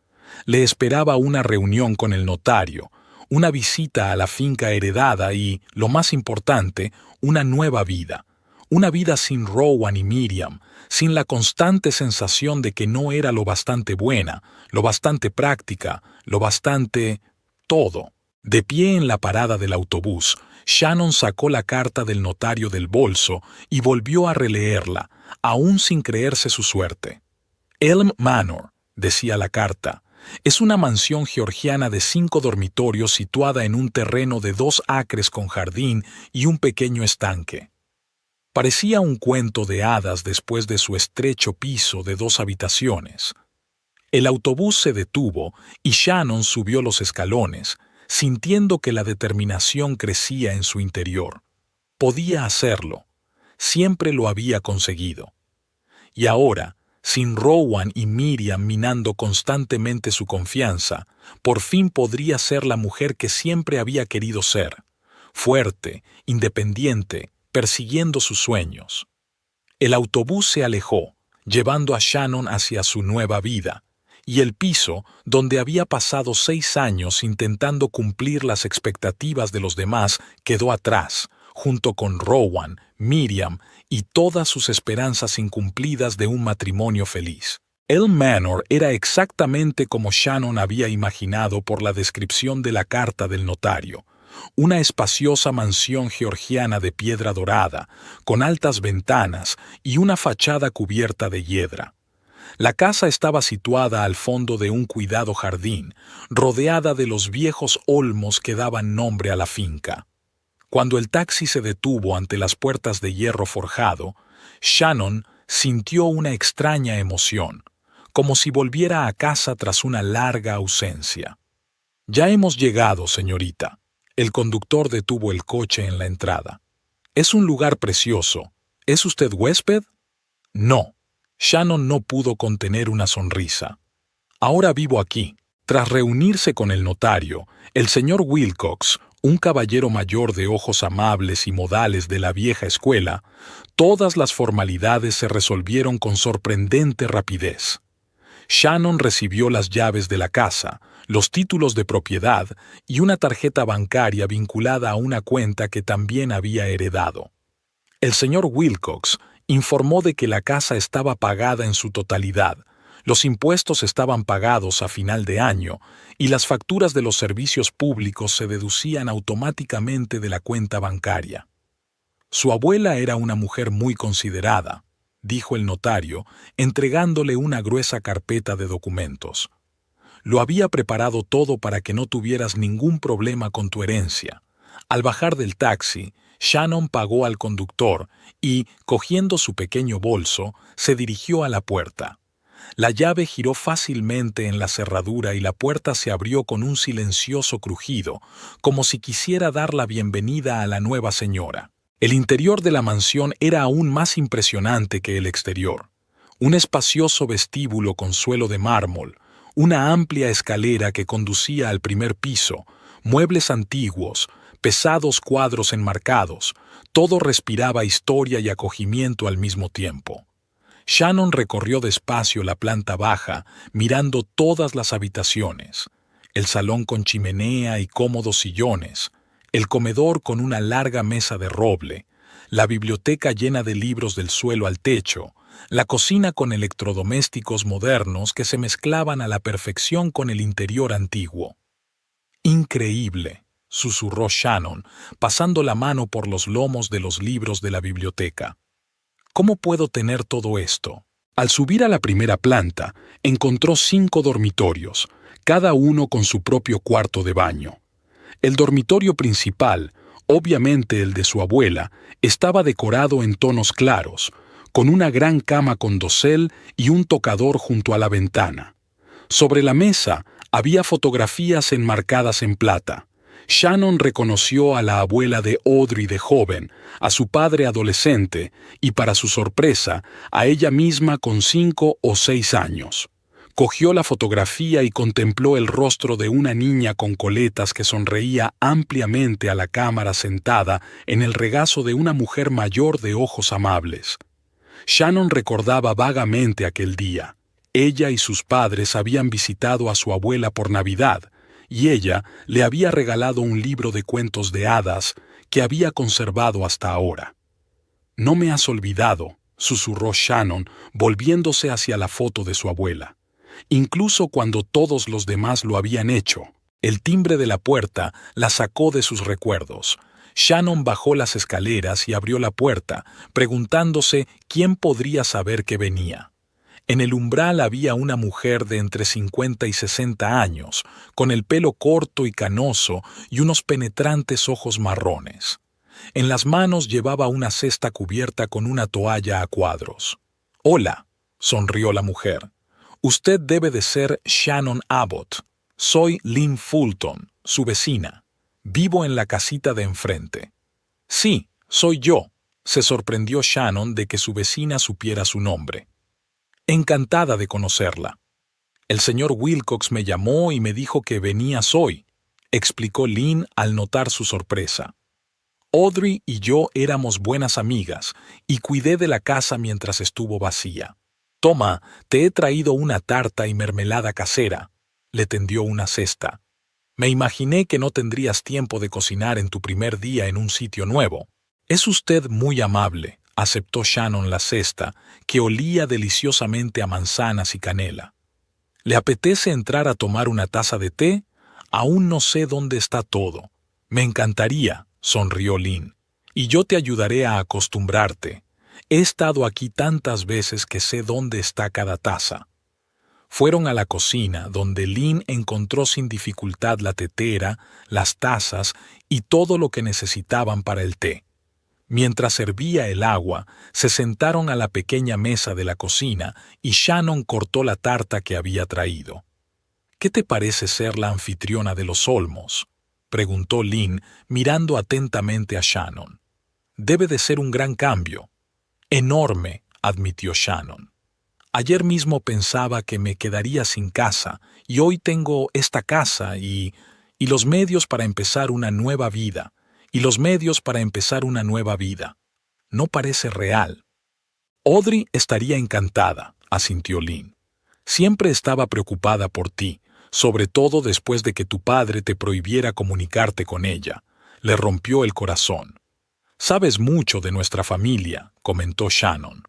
Le esperaba una reunión con el notario, una visita a la finca heredada y, lo más importante, una nueva vida. Una vida sin Rowan y Miriam, sin la constante sensación de que no era lo bastante buena, lo bastante práctica, lo bastante... todo. De pie en la parada del autobús, Shannon sacó la carta del notario del bolso y volvió a releerla, aún sin creerse su suerte. «Elm Manor», decía la carta, «es una mansión georgiana de 5 dormitorios situada en un terreno de 2 acres con jardín y un pequeño estanque». Parecía un cuento de hadas después de su estrecho piso de 2 habitaciones. El autobús se detuvo y Shannon subió los escalones, sintiendo que la determinación crecía en su interior. Podía hacerlo. Siempre lo había conseguido. Y ahora, sin Rowan y Miriam minando constantemente su confianza, por fin podría ser la mujer que siempre había querido ser. Fuerte, independiente, persiguiendo sus sueños. El autobús se alejó, llevando a Shannon hacia su nueva vida, y el piso, donde había pasado 6 años intentando cumplir las expectativas de los demás, quedó atrás, junto con Rowan, Miriam y todas sus esperanzas incumplidas de un matrimonio feliz. Elm Manor era exactamente como Shannon había imaginado por la descripción de la carta del notario. Una espaciosa mansión georgiana de piedra dorada, con altas ventanas y una fachada cubierta de hiedra. La casa estaba situada al fondo de un cuidado jardín, rodeada de los viejos olmos que daban nombre a la finca. Cuando el taxi se detuvo ante las puertas de hierro forjado, Shannon sintió una extraña emoción, como si volviera a casa tras una larga ausencia. Ya hemos llegado, señorita. El conductor detuvo el coche en la entrada. Es un lugar precioso. ¿Es usted huésped? No. Shannon no pudo contener una sonrisa. Ahora vivo aquí. Tras reunirse con el notario, el señor Wilcox, un caballero mayor de ojos amables y modales de la vieja escuela, todas las formalidades se resolvieron con sorprendente rapidez. Shannon recibió las llaves de la casa, los títulos de propiedad y una tarjeta bancaria vinculada a una cuenta que también había heredado. El señor Wilcox informó de que la casa estaba pagada en su totalidad, los impuestos estaban pagados a final de año y las facturas de los servicios públicos se deducían automáticamente de la cuenta bancaria. Su abuela era una mujer muy considerada, dijo el notario, entregándole una gruesa carpeta de documentos. Lo había preparado todo para que no tuvieras ningún problema con tu herencia. Al bajar del taxi, Shannon pagó al conductor y, cogiendo su pequeño bolso, se dirigió a la puerta. La llave giró fácilmente en la cerradura y la puerta se abrió con un silencioso crujido, como si quisiera dar la bienvenida a la nueva señora. El interior de la mansión era aún más impresionante que el exterior. Un espacioso vestíbulo con suelo de mármol, una amplia escalera que conducía al primer piso, muebles antiguos, pesados cuadros enmarcados, todo respiraba historia y acogimiento al mismo tiempo. Shannon recorrió despacio la planta baja, mirando todas las habitaciones, el salón con chimenea y cómodos sillones, el comedor con una larga mesa de roble, la biblioteca llena de libros del suelo al techo, la cocina con electrodomésticos modernos que se mezclaban a la perfección con el interior antiguo. «Increíble», susurró Shannon, pasando la mano por los lomos de los libros de la biblioteca. ¿Cómo puedo tener todo esto? Al subir a la primera planta, encontró 5 dormitorios, cada uno con su propio cuarto de baño. El dormitorio principal, obviamente el de su abuela, estaba decorado en tonos claros, con una gran cama con dosel y un tocador junto a la ventana. Sobre la mesa había fotografías enmarcadas en plata. Shannon reconoció a la abuela de Audrey de joven, a su padre adolescente y, para su sorpresa, a ella misma con 5 o 6 años. Cogió la fotografía y contempló el rostro de una niña con coletas que sonreía ampliamente a la cámara sentada en el regazo de una mujer mayor de ojos amables. Shannon recordaba vagamente aquel día. Ella y sus padres habían visitado a su abuela por Navidad, y ella le había regalado un libro de cuentos de hadas que había conservado hasta ahora. «No me has olvidado», susurró Shannon, volviéndose hacia la foto de su abuela. Incluso cuando todos los demás lo habían hecho. El timbre de la puerta la sacó de sus recuerdos. Shannon bajó las escaleras y abrió la puerta, preguntándose quién podría saber que venía. En el umbral había una mujer de entre 50 y 60 años, con el pelo corto y canoso y unos penetrantes ojos marrones. En las manos llevaba una cesta cubierta con una toalla a cuadros. «Hola», sonrió la mujer. «Usted debe de ser Shannon Abbott. Soy Lynn Fulton, su vecina. Vivo en la casita de enfrente». «Sí, soy yo», se sorprendió Shannon de que su vecina supiera su nombre. «Encantada de conocerla. El señor Wilcox me llamó y me dijo que venías hoy», explicó Lynn al notar su sorpresa. «Audrey y yo éramos buenas amigas y cuidé de la casa mientras estuvo vacía. Toma, te he traído una tarta y mermelada casera», le tendió una cesta. «Me imaginé que no tendrías tiempo de cocinar en tu primer día en un sitio nuevo». «Es usted muy amable», aceptó Shannon la cesta, que olía deliciosamente a manzanas y canela. «¿Le apetece entrar a tomar una taza de té? Aún no sé dónde está todo». «Me encantaría», sonrió Lynn, «y yo te ayudaré a acostumbrarte. He estado aquí tantas veces que sé dónde está cada taza». Fueron a la cocina, donde Lynn encontró sin dificultad la tetera, las tazas y todo lo que necesitaban para el té. Mientras servía el agua, se sentaron a la pequeña mesa de la cocina y Shannon cortó la tarta que había traído. ¿Qué te parece ser la anfitriona de los Olmos?, preguntó Lynn, mirando atentamente a Shannon. Debe de ser un gran cambio. Enorme, admitió Shannon. Ayer mismo pensaba que me quedaría sin casa, y hoy tengo esta casa y los medios para empezar una nueva vida, No parece real. Audrey estaría encantada, asintió Lynn. Siempre estaba preocupada por ti, sobre todo después de que tu padre te prohibiera comunicarte con ella. Le rompió el corazón. Sabes mucho de nuestra familia, comentó Shannon.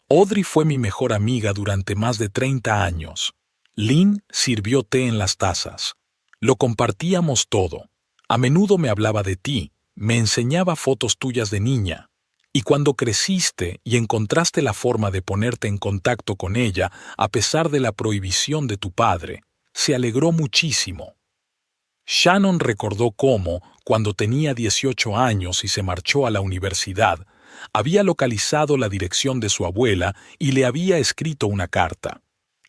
Audrey fue mi mejor amiga durante más de 30 años. Lynn sirvió té en las tazas. Lo compartíamos todo. A menudo me hablaba de ti, me enseñaba fotos tuyas de niña. Y cuando creciste y encontraste la forma de ponerte en contacto con ella, a pesar de la prohibición de tu padre, se alegró muchísimo. Shannon recordó cómo, cuando tenía 18 años y se marchó a la universidad, había localizado la dirección de su abuela y le había escrito una carta.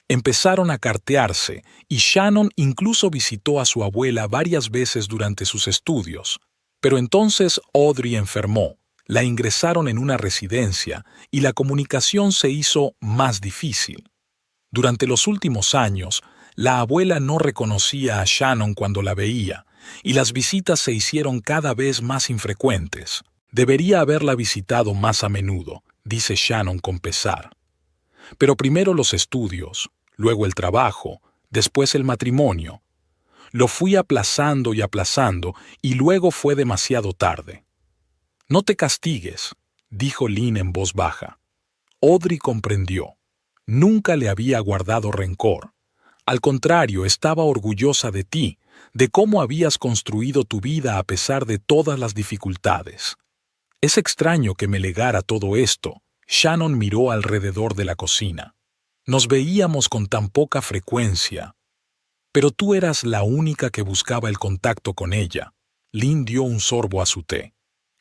Empezaron a cartearse y Shannon incluso visitó a su abuela varias veces durante sus estudios. Pero entonces Audrey enfermó, la ingresaron en una residencia y la comunicación se hizo más difícil. Durante los últimos años, la abuela no reconocía a Shannon cuando la veía, y las visitas se hicieron cada vez más infrecuentes. Debería haberla visitado más a menudo, dice Shannon con pesar. Pero primero los estudios, luego el trabajo, después el matrimonio. Lo fui aplazando y luego fue demasiado tarde. No te castigues, dijo Lynn en voz baja. Audrey comprendió. Nunca le había guardado rencor. Al contrario, estaba orgullosa de ti, de cómo habías construido tu vida a pesar de todas las dificultades. Es extraño que me legara todo esto. Shannon miró alrededor de la cocina. Nos veíamos con tan poca frecuencia. Pero tú eras la única que buscaba el contacto con ella. Lynn dio un sorbo a su té.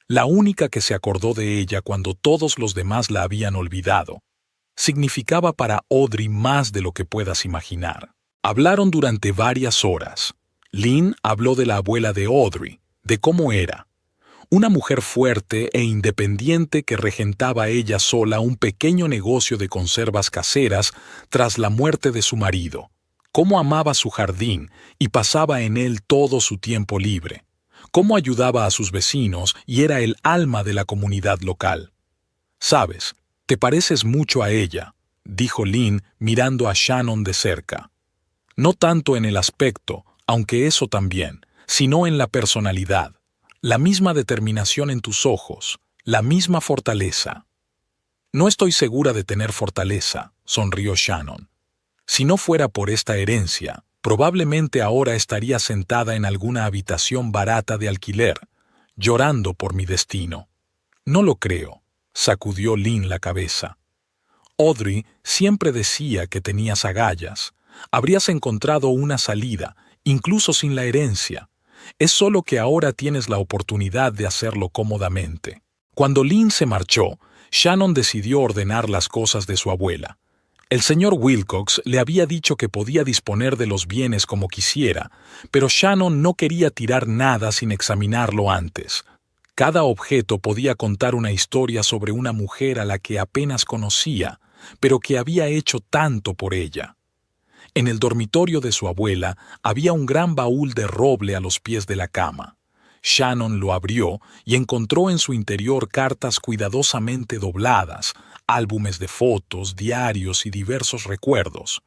La única que se acordó de ella cuando todos los demás la habían olvidado. Significaba para Audrey más de lo que puedas imaginar. Hablaron durante varias horas. Lynn habló de la abuela de Audrey, de cómo era. Una mujer fuerte e independiente que regentaba ella sola un pequeño negocio de conservas caseras tras la muerte de su marido. Cómo amaba su jardín y pasaba en él todo su tiempo libre. Cómo ayudaba a sus vecinos y era el alma de la comunidad local. Sabes, te pareces mucho a ella, dijo Lynn mirando a Shannon de cerca. No tanto en el aspecto, aunque eso también, sino en la personalidad. La misma determinación en tus ojos, la misma fortaleza. No estoy segura de tener fortaleza, sonrió Shannon. Si no fuera por esta herencia, probablemente ahora estaría sentada en alguna habitación barata de alquiler, llorando por mi destino. No lo creo, sacudió Lynn la cabeza. Audrey siempre decía que tenías agallas. Habrías encontrado una salida, incluso sin la herencia. Es solo que ahora tienes la oportunidad de hacerlo cómodamente. Cuando Lynn se marchó, Shannon decidió ordenar las cosas de su abuela. El señor Wilcox le había dicho que podía disponer de los bienes como quisiera, pero Shannon no quería tirar nada sin examinarlo antes. Cada objeto podía contar una historia sobre una mujer a la que apenas conocía, pero que había hecho tanto por ella. En el dormitorio de su abuela había un gran baúl de roble a los pies de la cama. Shannon lo abrió y encontró en su interior cartas cuidadosamente dobladas, álbumes de fotos, diarios y diversos recuerdos.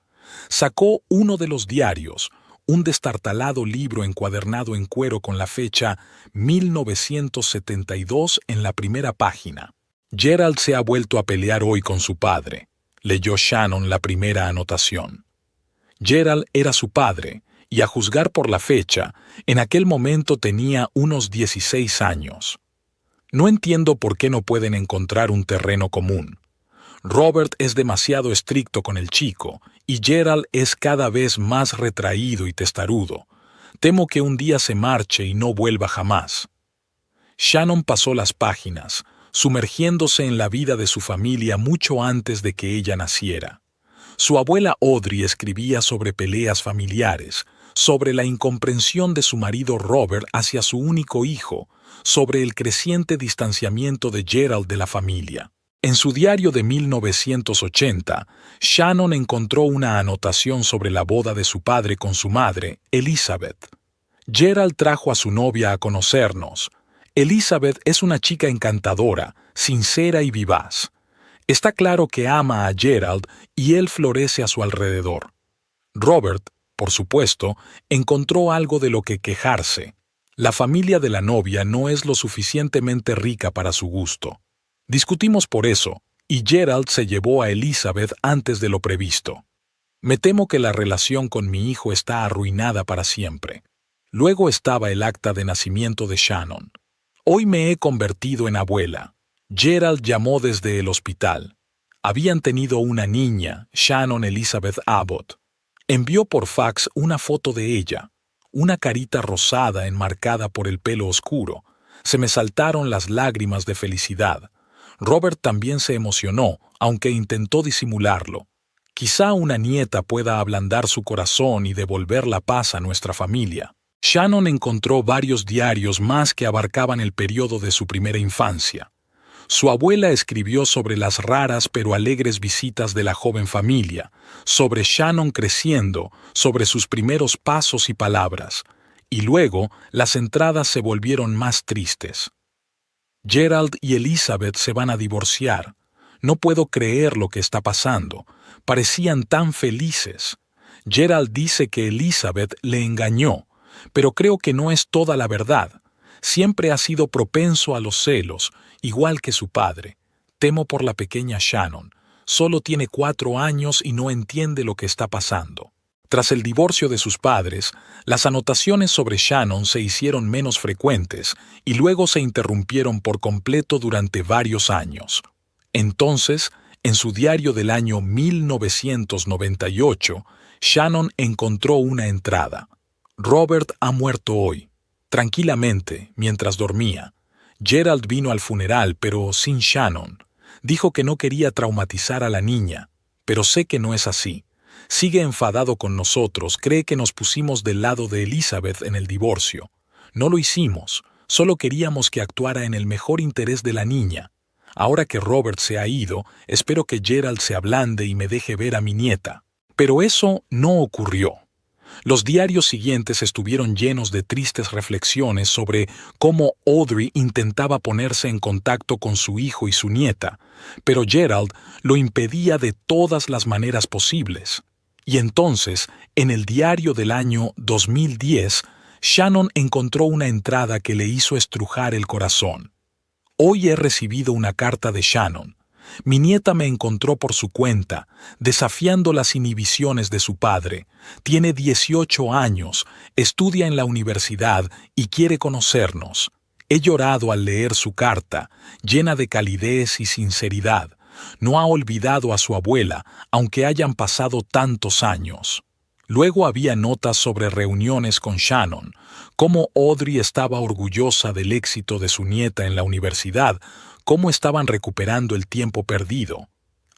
Sacó uno de los diarios, un destartalado libro encuadernado en cuero con la fecha 1972 en la primera página. Gerald se ha vuelto a pelear hoy con su padre, leyó Shannon la primera anotación. Gerald era su padre, y a juzgar por la fecha, en aquel momento tenía unos 16 años. No entiendo por qué no pueden encontrar un terreno común. Robert es demasiado estricto con el chico, y Gerald es cada vez más retraído y testarudo. Temo que un día se marche y no vuelva jamás. Shannon pasó las páginas, sumergiéndose en la vida de su familia mucho antes de que ella naciera. Su abuela Audrey escribía sobre peleas familiares, sobre la incomprensión de su marido Robert hacia su único hijo, sobre el creciente distanciamiento de Gerald de la familia. En su diario de 1980, Shannon encontró una anotación sobre la boda de su padre con su madre, Elizabeth. Gerald trajo a su novia a conocernos. Elizabeth es una chica encantadora, sincera y vivaz. Está claro que ama a Gerald y él florece a su alrededor. Robert, por supuesto, encontró algo de lo que quejarse. La familia de la novia no es lo suficientemente rica para su gusto. Discutimos por eso, y Gerald se llevó a Elizabeth antes de lo previsto. Me temo que la relación con mi hijo está arruinada para siempre. Luego estaba el acta de nacimiento de Shannon. Hoy me he convertido en abuela. Gerald llamó desde el hospital. Habían tenido una niña, Shannon Elizabeth Abbott. Envió por fax una foto de ella, una carita rosada enmarcada por el pelo oscuro. Se me saltaron las lágrimas de felicidad. Robert también se emocionó, aunque intentó disimularlo. Quizá una nieta pueda ablandar su corazón y devolver la paz a nuestra familia. Shannon encontró varios diarios más que abarcaban el periodo de su primera infancia. Su abuela escribió sobre las raras pero alegres visitas de la joven familia, sobre Shannon creciendo, sobre sus primeros pasos y palabras, y luego las entradas se volvieron más tristes. Gerald y Elizabeth se van a divorciar. No puedo creer lo que está pasando. Parecían tan felices. Gerald dice que Elizabeth le engañó, pero creo que no es toda la verdad. Siempre ha sido propenso a los celos, igual que su padre. Temo por la pequeña Shannon. Solo tiene 4 años y no entiende lo que está pasando. Tras el divorcio de sus padres, las anotaciones sobre Shannon se hicieron menos frecuentes y luego se interrumpieron por completo durante varios años. Entonces, en su diario del año 1998, Shannon encontró una entrada. Robert ha muerto hoy. Tranquilamente, mientras dormía. Gerald vino al funeral, pero sin Shannon. Dijo que no quería traumatizar a la niña, pero sé que no es así. Sigue enfadado con nosotros, cree que nos pusimos del lado de Elizabeth en el divorcio. No lo hicimos, solo queríamos que actuara en el mejor interés de la niña. Ahora que Robert se ha ido, espero que Gerald se ablande y me deje ver a mi nieta. Pero eso no ocurrió. Los diarios siguientes estuvieron llenos de tristes reflexiones sobre cómo Audrey intentaba ponerse en contacto con su hijo y su nieta, pero Gerald lo impedía de todas las maneras posibles. Y entonces, en el diario del año 2010, Shannon encontró una entrada que le hizo estrujar el corazón. Hoy he recibido una carta de Shannon. Mi nieta me encontró por su cuenta, desafiando las inhibiciones de su padre. Tiene 18 años, estudia en la universidad y quiere conocernos. He llorado al leer su carta, llena de calidez y sinceridad. No ha olvidado a su abuela, aunque hayan pasado tantos años. Luego había notas sobre reuniones con Shannon, cómo Audrey estaba orgullosa del éxito de su nieta en la universidad, cómo estaban recuperando el tiempo perdido.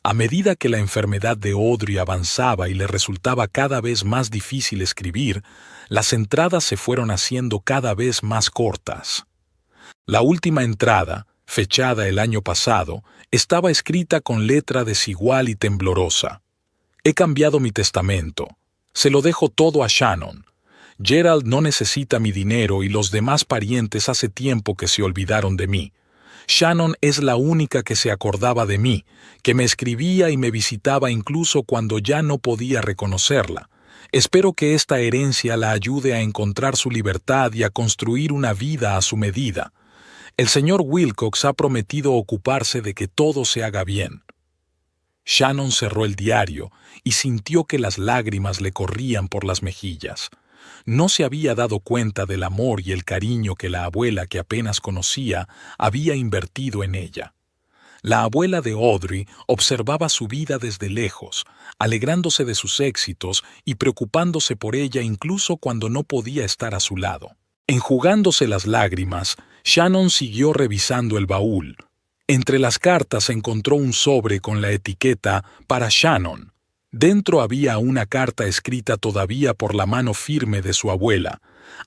A medida que la enfermedad de Audrey avanzaba y le resultaba cada vez más difícil escribir, las entradas se fueron haciendo cada vez más cortas. La última entrada, fechada el año pasado, estaba escrita con letra desigual y temblorosa. He cambiado mi testamento. Se lo dejo todo a Shannon. Gerald no necesita mi dinero y los demás parientes hace tiempo que se olvidaron de mí. Shannon es la única que se acordaba de mí, que me escribía y me visitaba incluso cuando ya no podía reconocerla. Espero que esta herencia la ayude a encontrar su libertad y a construir una vida a su medida. El señor Wilcox ha prometido ocuparse de que todo se haga bien. Shannon cerró el diario y sintió que las lágrimas le corrían por las mejillas. No se había dado cuenta del amor y el cariño que la abuela que apenas conocía había invertido en ella. La abuela de Audrey observaba su vida desde lejos, alegrándose de sus éxitos y preocupándose por ella incluso cuando no podía estar a su lado. Enjugándose las lágrimas, Shannon siguió revisando el baúl. Entre las cartas encontró un sobre con la etiqueta «Para Shannon». Dentro había una carta escrita todavía por la mano firme de su abuela,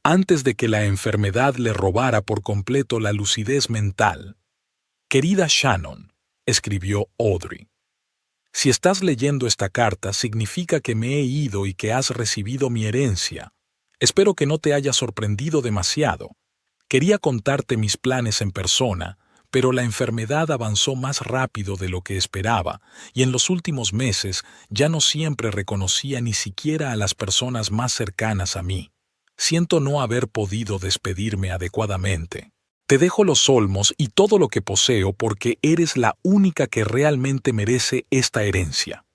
antes de que la enfermedad le robara por completo la lucidez mental. «Querida Shannon», escribió Audrey, «si estás leyendo esta carta significa que me he ido y que has recibido mi herencia. Espero que no te haya sorprendido demasiado. Quería contarte mis planes en persona, pero la enfermedad avanzó más rápido de lo que esperaba, y en los últimos meses ya no siempre reconocía ni siquiera a las personas más cercanas a mí. Siento no haber podido despedirme adecuadamente. Te dejo los olmos y todo lo que poseo porque eres la única que realmente merece esta herencia.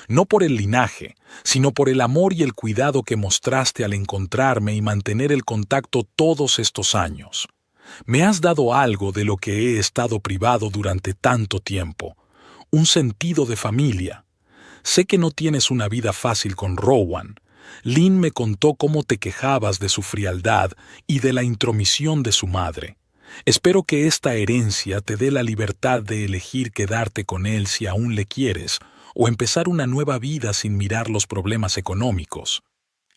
No por el linaje, sino por el amor y el cuidado que mostraste al encontrarme y mantener el contacto todos estos años. Me has dado algo de lo que he estado privado durante tanto tiempo, un sentido de familia. Sé que no tienes una vida fácil con Rowan. Lynn me contó cómo te quejabas de su frialdad y de la intromisión de su madre. Espero que esta herencia te dé la libertad de elegir quedarte con él si aún le quieres, o empezar una nueva vida sin mirar los problemas económicos.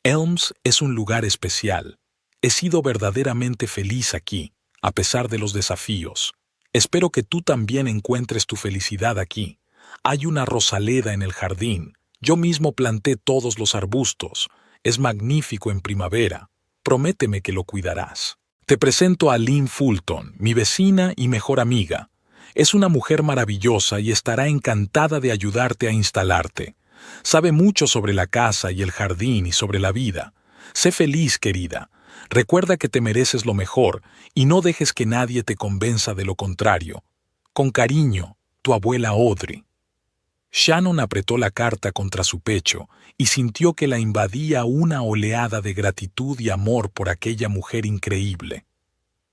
Elms es un lugar especial. He sido verdaderamente feliz aquí, a pesar de los desafíos. Espero que tú también encuentres tu felicidad aquí. Hay una rosaleda en el jardín. Yo mismo planté todos los arbustos. Es magnífico en primavera. Prométeme que lo cuidarás. Te presento a Lynn Fulton, mi vecina y mejor amiga. Es una mujer maravillosa y estará encantada de ayudarte a instalarte. Sabe mucho sobre la casa y el jardín y sobre la vida. Sé feliz, querida. Recuerda que te mereces lo mejor y no dejes que nadie te convenza de lo contrario. Con cariño, tu abuela Audrey. Shannon apretó la carta contra su pecho y sintió que la invadía una oleada de gratitud y amor por aquella mujer increíble.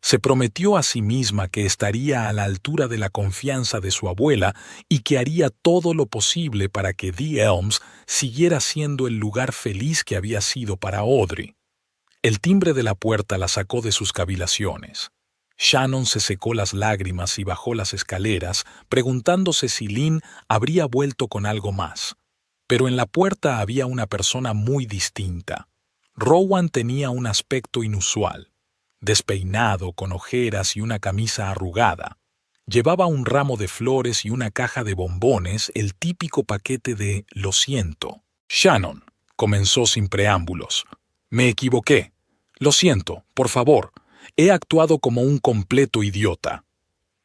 Se prometió a sí misma que estaría a la altura de la confianza de su abuela y que haría todo lo posible para que The Elms siguiera siendo el lugar feliz que había sido para Audrey. El timbre de la puerta la sacó de sus cavilaciones. Shannon se secó las lágrimas y bajó las escaleras, preguntándose si Lynn habría vuelto con algo más. Pero en la puerta había una persona muy distinta. Rowan tenía un aspecto inusual. Despeinado, con ojeras y una camisa arrugada. Llevaba un ramo de flores y una caja de bombones, el típico paquete de «lo siento». «Shannon», comenzó sin preámbulos. «Me equivoqué. Lo siento, por favor. He actuado como un completo idiota».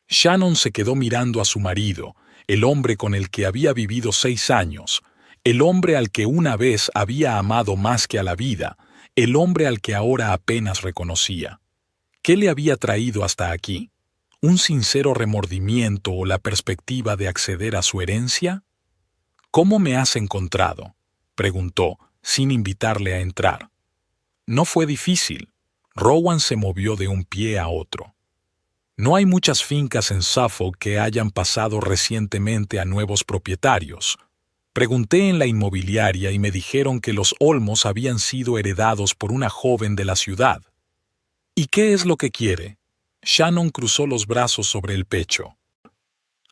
Shannon se quedó mirando a su marido, el hombre con el que había vivido 6 años, el hombre al que una vez había amado más que a la vida, el hombre al que ahora apenas reconocía. ¿Qué le había traído hasta aquí? ¿Un sincero remordimiento o la perspectiva de acceder a su herencia? «¿Cómo me has encontrado?», preguntó, sin invitarle a entrar. No fue difícil. Rowan se movió de un pie a otro. No hay muchas fincas en Suffolk que hayan pasado recientemente a nuevos propietarios. Pregunté en la inmobiliaria y me dijeron que los olmos habían sido heredados por una joven de la ciudad. «¿Y qué es lo que quiere?». Shannon cruzó los brazos sobre el pecho.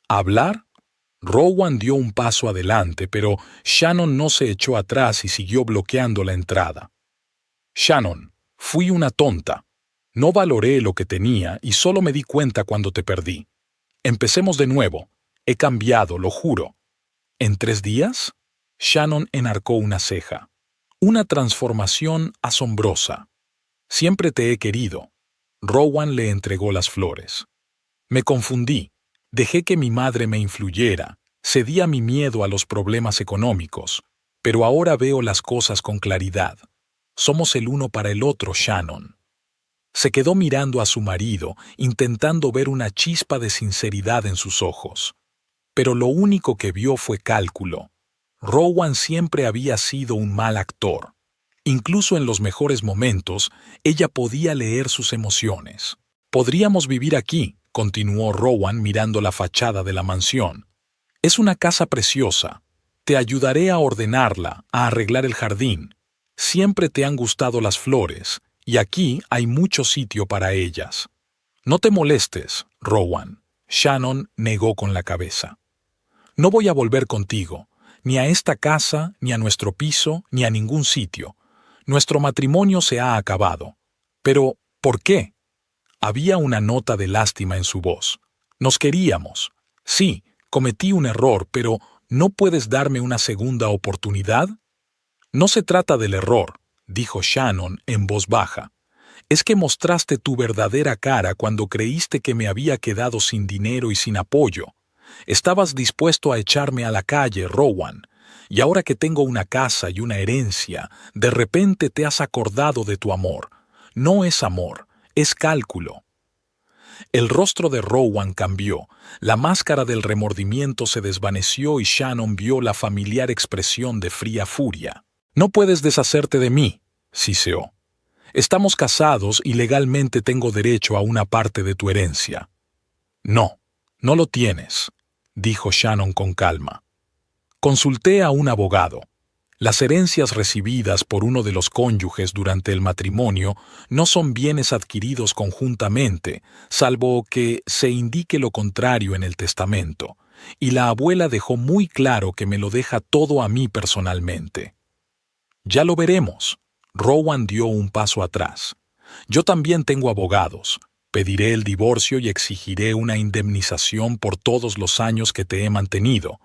«¿Hablar?». Rowan dio un paso adelante, pero Shannon no se echó atrás y siguió bloqueando la entrada. «Shannon, fui una tonta. No valoré lo que tenía y solo me di cuenta cuando te perdí. Empecemos de nuevo. He cambiado, lo juro». «¿En 3 días?». Shannon enarcó una ceja. «Una transformación asombrosa. Siempre te he querido». Rowan le entregó las flores. «Me confundí. Dejé que mi madre me influyera. Cedí a mi miedo a los problemas económicos. Pero ahora veo las cosas con claridad. Somos el uno para el otro, Shannon». Se quedó mirando a su marido, intentando ver una chispa de sinceridad en sus ojos. Pero lo único que vio fue cálculo. Rowan siempre había sido un mal actor. Incluso en los mejores momentos, ella podía leer sus emociones. «Podríamos vivir aquí», continuó Rowan mirando la fachada de la mansión. «Es una casa preciosa. Te ayudaré a ordenarla, a arreglar el jardín. Siempre te han gustado las flores, y aquí hay mucho sitio para ellas». «No te molestes, Rowan». Shannon negó con la cabeza. «No voy a volver contigo. ni a esta casa, ni a nuestro piso, ni a ningún sitio. Nuestro matrimonio se ha acabado. Pero, ¿por qué? Había una nota de lástima en su voz. Nos queríamos. Sí, cometí un error, pero ¿no puedes darme una segunda oportunidad? No se trata del error, dijo Shannon en voz baja. Es que mostraste tu verdadera cara cuando creíste que me había quedado sin dinero y sin apoyo. Estabas dispuesto a echarme a la calle, Rowan, y ahora que tengo una casa y una herencia, de repente te has acordado de tu amor. No es amor, es cálculo. El rostro de Rowan cambió, la máscara del remordimiento se desvaneció y Shannon vio la familiar expresión de fría furia. No puedes deshacerte de mí, siseó. Estamos casados y legalmente tengo derecho a una parte de tu herencia. No, no lo tienes, dijo Shannon con calma. Consulté a un abogado. Las herencias recibidas por uno de los cónyuges durante el matrimonio no son bienes adquiridos conjuntamente, salvo que se indique lo contrario en el testamento, y la abuela dejó muy claro que me lo deja todo a mí personalmente. Ya lo veremos. Rowan dio un paso atrás. Yo también tengo abogados. Pediré el divorcio y exigiré una indemnización por todos los años que te he mantenido.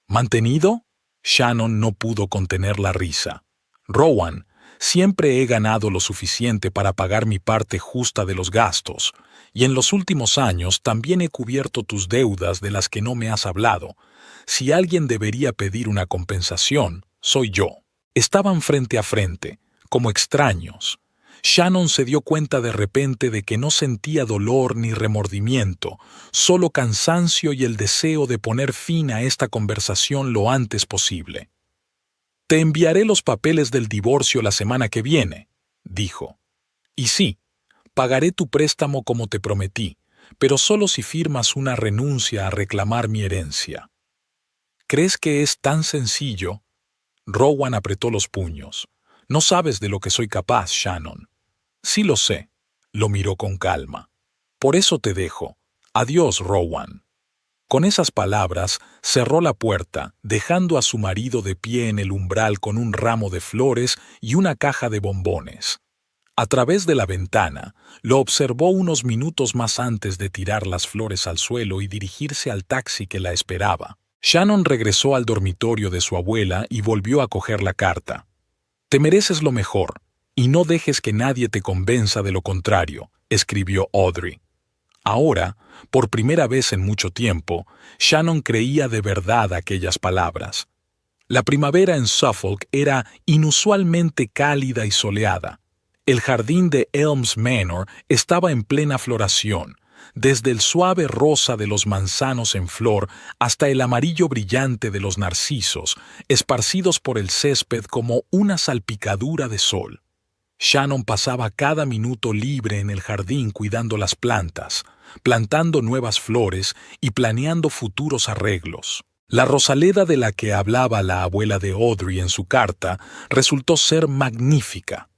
¿Mantenido? Shannon no pudo contener la risa. Rowan, siempre he ganado lo suficiente para pagar mi parte justa de los gastos, y en los últimos años también he cubierto tus deudas de las que no me has hablado. Si alguien debería pedir una compensación, soy yo. Estaban frente a frente, como extraños. Shannon se dio cuenta de repente de que no sentía dolor ni remordimiento, solo cansancio y el deseo de poner fin a esta conversación lo antes posible. «Te enviaré los papeles del divorcio la semana que viene», dijo. «Y sí, pagaré tu préstamo como te prometí, pero solo si firmas una renuncia a reclamar mi herencia». «¿Crees que es tan sencillo?» Rowan apretó los puños. «No sabes de lo que soy capaz, Shannon». «Sí lo sé», lo miró con calma. «Por eso te dejo. Adiós, Rowan». Con esas palabras, cerró la puerta, dejando a su marido de pie en el umbral con un ramo de flores y una caja de bombones. A través de la ventana, lo observó unos minutos más antes de tirar las flores al suelo y dirigirse al taxi que la esperaba. Shannon regresó al dormitorio de su abuela y volvió a coger la carta. «Te mereces lo mejor, y no dejes que nadie te convenza de lo contrario», escribió Audrey. Ahora, por primera vez en mucho tiempo, Shannon creía de verdad aquellas palabras. La primavera en Suffolk era inusualmente cálida y soleada. El jardín de Elms Manor estaba en plena floración, desde el suave rosa de los manzanos en flor hasta el amarillo brillante de los narcisos, esparcidos por el césped como una salpicadura de sol. Shannon pasaba cada minuto libre en el jardín cuidando las plantas, plantando nuevas flores y planeando futuros arreglos. La rosaleda de la que hablaba la abuela de Audrey en su carta resultó ser magnífica.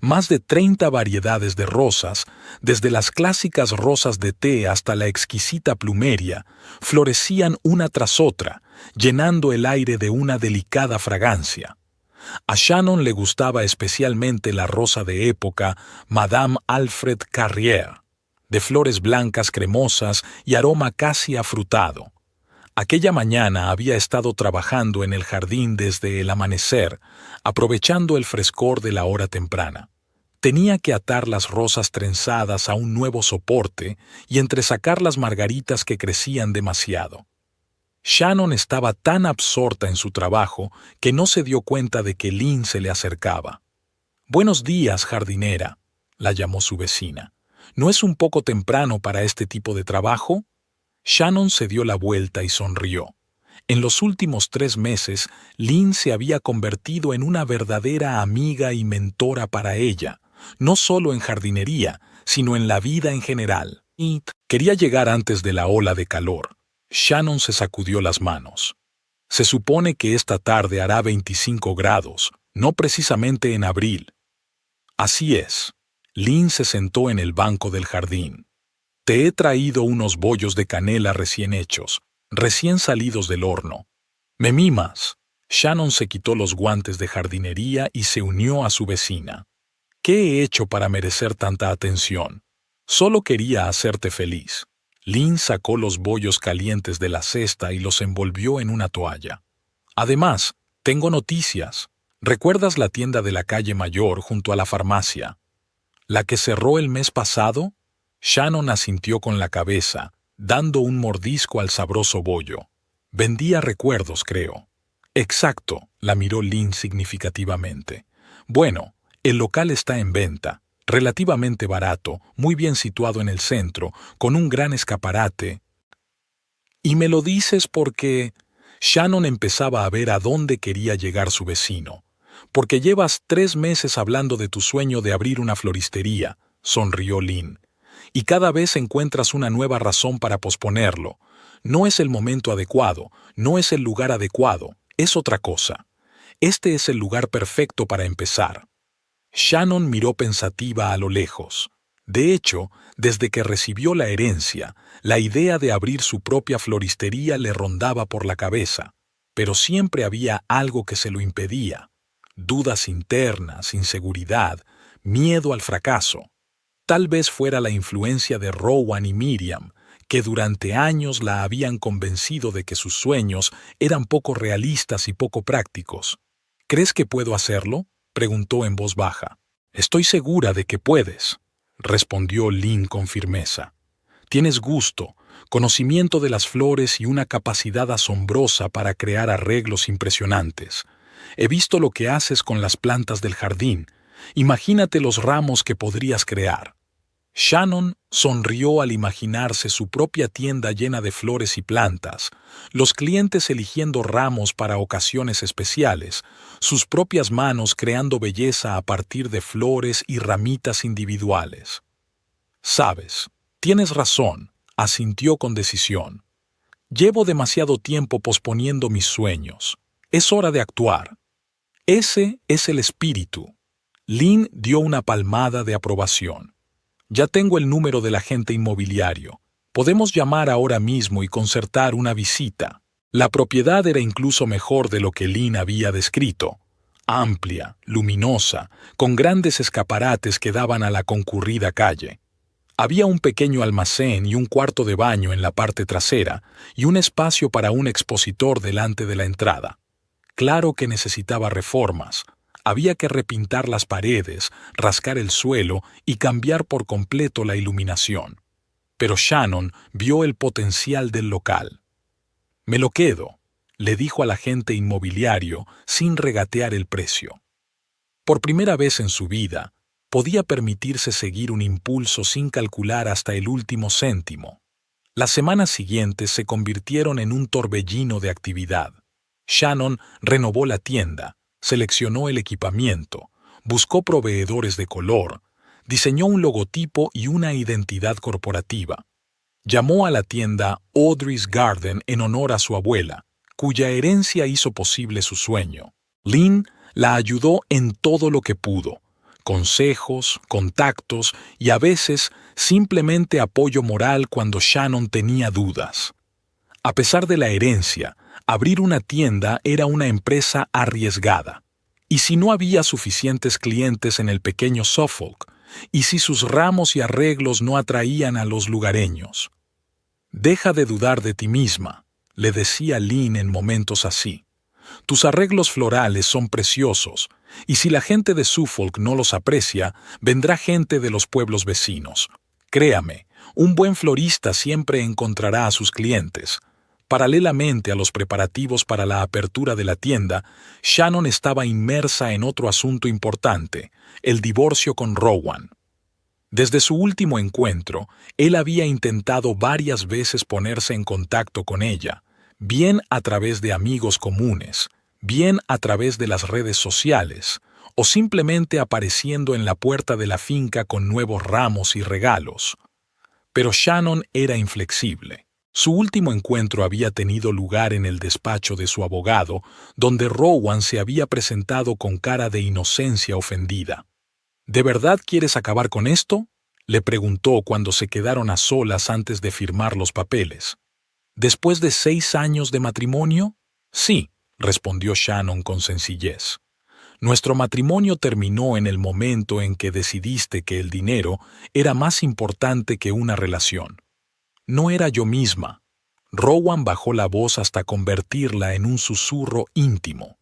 Más de 30 variedades de rosas, desde las clásicas rosas de té hasta la exquisita plumeria, florecían una tras otra, llenando el aire de una delicada fragancia. A Shannon le gustaba especialmente la rosa de época Madame Alfred Carrière, de flores blancas cremosas y aroma casi afrutado. Aquella mañana había estado trabajando en el jardín desde el amanecer, aprovechando el frescor de la hora temprana. Tenía que atar las rosas trenzadas a un nuevo soporte y entresacar las margaritas que crecían demasiado. Shannon estaba tan absorta en su trabajo que no se dio cuenta de que Lynn se le acercaba. «Buenos días, jardinera», la llamó su vecina. «¿No es un poco temprano para este tipo de trabajo?» Shannon se dio la vuelta y sonrió. En los últimos 3 meses, Lynn se había convertido en una verdadera amiga y mentora para ella, no solo en jardinería, sino en la vida en general. Y quería llegar antes de la ola de calor. Shannon se sacudió las manos. «Se supone que esta tarde hará 25 grados, no precisamente en abril». «Así es». Lynn se sentó en el banco del jardín. «Te he traído unos bollos de canela recién hechos, recién salidos del horno. ¿Me mimas?». Shannon se quitó los guantes de jardinería y se unió a su vecina. ¿Qué he hecho para merecer tanta atención? Solo quería hacerte feliz. Lynn sacó los bollos calientes de la cesta y los envolvió en una toalla. Además, tengo noticias. ¿Recuerdas la tienda de la calle Mayor junto a la farmacia? ¿La que cerró el mes pasado? Shannon asintió con la cabeza, dando un mordisco al sabroso bollo. Vendía recuerdos, creo. Exacto, la miró Lynn significativamente. Bueno, el local está en venta, relativamente barato, muy bien situado en el centro, con un gran escaparate. Y me lo dices porque... Shannon empezaba a ver a dónde quería llegar su vecino. Porque llevas 3 meses hablando de tu sueño de abrir una floristería, sonrió Lynn. Y cada vez encuentras una nueva razón para posponerlo. No es el momento adecuado, no es el lugar adecuado, es otra cosa. Este es el lugar perfecto para empezar. Shannon miró pensativa a lo lejos. De hecho, desde que recibió la herencia, la idea de abrir su propia floristería le rondaba por la cabeza, pero siempre había algo que se lo impedía. Dudas internas, inseguridad, miedo al fracaso. Tal vez fuera la influencia de Rowan y Miriam, que durante años la habían convencido de que sus sueños eran poco realistas y poco prácticos. ¿Crees que puedo hacerlo?, preguntó en voz baja. Estoy segura de que puedes, respondió Lynn con firmeza. Tienes gusto, conocimiento de las flores y una capacidad asombrosa para crear arreglos impresionantes. He visto lo que haces con las plantas del jardín. Imagínate los ramos que podrías crear. Shannon sonrió al imaginarse su propia tienda llena de flores y plantas, los clientes eligiendo ramos para ocasiones especiales, sus propias manos creando belleza a partir de flores y ramitas individuales. Sabes, tienes razón, asintió con decisión. Llevo demasiado tiempo posponiendo mis sueños. Es hora de actuar. Ese es el espíritu. Lynn dio una palmada de aprobación. Ya tengo el número del agente inmobiliario. Podemos llamar ahora mismo y concertar una visita. La propiedad era incluso mejor de lo que Lynn había descrito. Amplia, luminosa, con grandes escaparates que daban a la concurrida calle. Había un pequeño almacén y un cuarto de baño en la parte trasera y un espacio para un expositor delante de la entrada. Claro que necesitaba reformas. Había que repintar las paredes, rascar el suelo y cambiar por completo la iluminación. Pero Shannon vio el potencial del local. «Me lo quedo», le dijo al agente inmobiliario sin regatear el precio. Por primera vez en su vida, podía permitirse seguir un impulso sin calcular hasta el último céntimo. Las semanas siguientes se convirtieron en un torbellino de actividad. Shannon renovó la tienda, seleccionó el equipamiento, buscó proveedores de color, diseñó un logotipo y una identidad corporativa. Llamó a la tienda Audrey's Garden en honor a su abuela, cuya herencia hizo posible su sueño. Lynn la ayudó en todo lo que pudo, consejos, contactos y a veces simplemente apoyo moral cuando Shannon tenía dudas. A pesar de la herencia, abrir una tienda era una empresa arriesgada. ¿Y si no había suficientes clientes en el pequeño Suffolk? ¿Y si sus ramos y arreglos no atraían a los lugareños? «Deja de dudar de ti misma», le decía Lynn en momentos así. «Tus arreglos florales son preciosos, y si la gente de Suffolk no los aprecia, vendrá gente de los pueblos vecinos. Créame, un buen florista siempre encontrará a sus clientes». Paralelamente a los preparativos para la apertura de la tienda, Shannon estaba inmersa en otro asunto importante, el divorcio con Rowan. Desde su último encuentro, él había intentado varias veces ponerse en contacto con ella, bien a través de amigos comunes, bien a través de las redes sociales, o simplemente apareciendo en la puerta de la finca con nuevos ramos y regalos. Pero Shannon era inflexible. Su último encuentro había tenido lugar en el despacho de su abogado, donde Rowan se había presentado con cara de inocencia ofendida. «¿De verdad quieres acabar con esto?», le preguntó cuando se quedaron a solas antes de firmar los papeles. «¿Después de 6 años de matrimonio?» «Sí», respondió Shannon con sencillez. Nuestro matrimonio terminó en el momento en que decidiste que el dinero era más importante que una relación. No era yo misma. Rowan bajó la voz hasta convertirla en un susurro íntimo.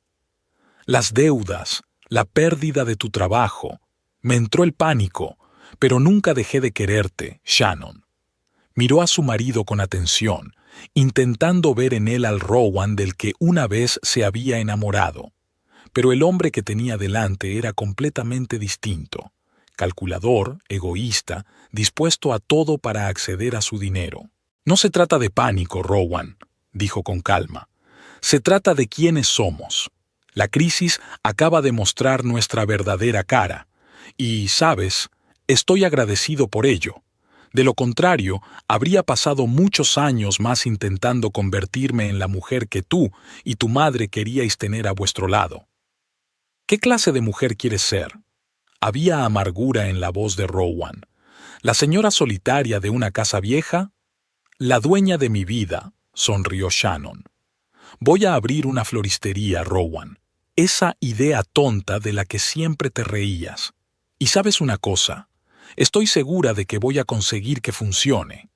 Las deudas, la pérdida de tu trabajo. Me entró el pánico, pero nunca dejé de quererte, Shannon. Miró a su marido con atención, intentando ver en él al Rowan del que una vez se había enamorado. Pero el hombre que tenía delante era completamente distinto, calculador, egoísta, dispuesto a todo para acceder a su dinero. No se trata de pánico, Rowan, dijo con calma. Se trata de quiénes somos. La crisis acaba de mostrar nuestra verdadera cara. Y, ¿sabes? Estoy agradecido por ello. De lo contrario, habría pasado muchos años más intentando convertirme en la mujer que tú y tu madre queríais tener a vuestro lado. ¿Qué clase de mujer quieres ser? Había amargura en la voz de Rowan. ¿La señora solitaria de una casa vieja? La dueña de mi vida, sonrió Shannon. Voy a abrir una floristería, Rowan. Esa idea tonta de la que siempre te reías. Y sabes una cosa, estoy segura de que voy a conseguir que funcione.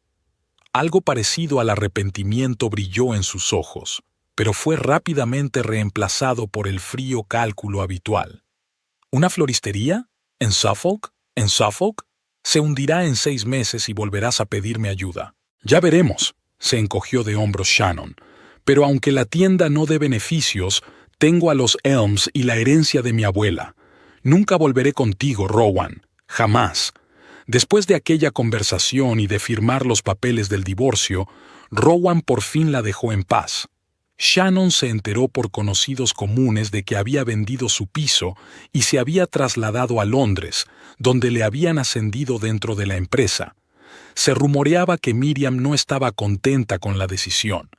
Algo parecido al arrepentimiento brilló en sus ojos, pero fue rápidamente reemplazado por el frío cálculo habitual. ¿Una floristería? ¿En Suffolk? ¿En Suffolk? Se hundirá en 6 meses y volverás a pedirme ayuda. Ya veremos, se encogió de hombros Shannon. Pero aunque la tienda no dé beneficios, tengo a los Elms y la herencia de mi abuela. Nunca volveré contigo, Rowan. Jamás. Después de aquella conversación y de firmar los papeles del divorcio, Rowan por fin la dejó en paz. Shannon se enteró por conocidos comunes de que había vendido su piso y se había trasladado a Londres, donde le habían ascendido dentro de la empresa. Se rumoreaba que Miriam no estaba contenta con la decisión,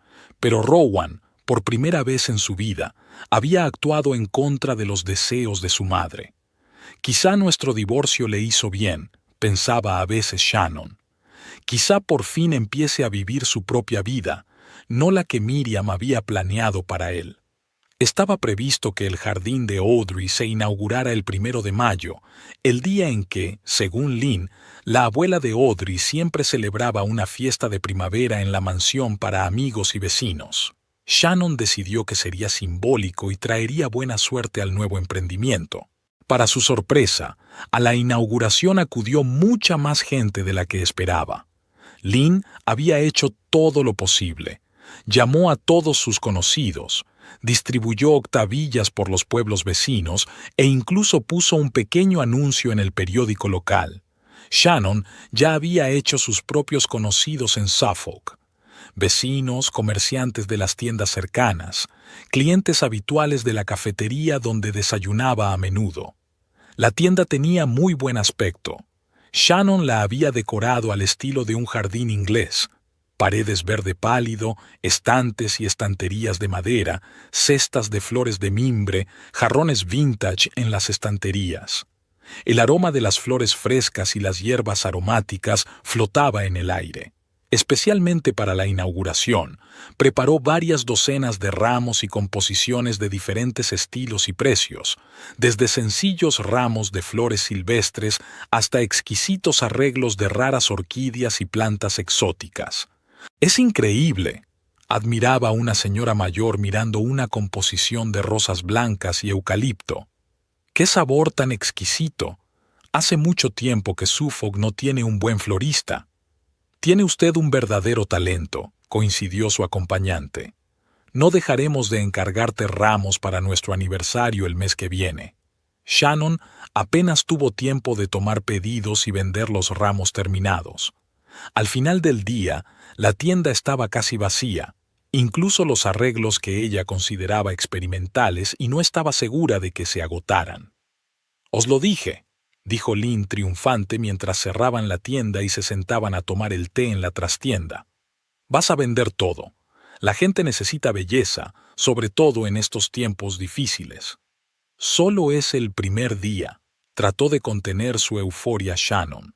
pero Rowan, por primera vez en su vida, había actuado en contra de los deseos de su madre. Quizá nuestro divorcio le hizo bien, pensaba a veces Shannon. Quizá por fin empiece a vivir su propia vida, no la que Miriam había planeado para él. Estaba previsto que el jardín de Audrey se inaugurara el 1 de mayo, el día en que, según Lynn, la abuela de Audrey siempre celebraba una fiesta de primavera en la mansión para amigos y vecinos. Shannon decidió que sería simbólico y traería buena suerte al nuevo emprendimiento. Para su sorpresa, a la inauguración acudió mucha más gente de la que esperaba. Lynn había hecho todo lo posible. Llamó a todos sus conocidos, distribuyó octavillas por los pueblos vecinos e incluso puso un pequeño anuncio en el periódico local. Shannon ya había hecho sus propios conocidos en Suffolk. Vecinos, comerciantes de las tiendas cercanas, clientes habituales de la cafetería donde desayunaba a menudo. La tienda tenía muy buen aspecto. Shannon la había decorado al estilo de un jardín inglés. Paredes verde pálido, estantes y estanterías de madera, cestas de flores de mimbre, jarrones vintage en las estanterías. El aroma de las flores frescas y las hierbas aromáticas flotaba en el aire. Especialmente para la inauguración, preparó varias docenas de ramos y composiciones de diferentes estilos y precios, desde sencillos ramos de flores silvestres hasta exquisitos arreglos de raras orquídeas y plantas exóticas. «Es increíble», admiraba una señora mayor mirando una composición de rosas blancas y eucalipto. «¡Qué sabor tan exquisito! Hace mucho tiempo que Suffolk no tiene un buen florista». «Tiene usted un verdadero talento», coincidió su acompañante. «No dejaremos de encargarte ramos para nuestro aniversario el mes que viene». Shannon apenas tuvo tiempo de tomar pedidos y vender los ramos terminados. Al final del día, la tienda estaba casi vacía, incluso los arreglos que ella consideraba experimentales y no estaba segura de que se agotaran. «Os lo dije», dijo Lynn triunfante mientras cerraban la tienda y se sentaban a tomar el té en la trastienda. «Vas a vender todo. La gente necesita belleza, sobre todo en estos tiempos difíciles». «Solo es el primer día», trató de contener su euforia Shannon.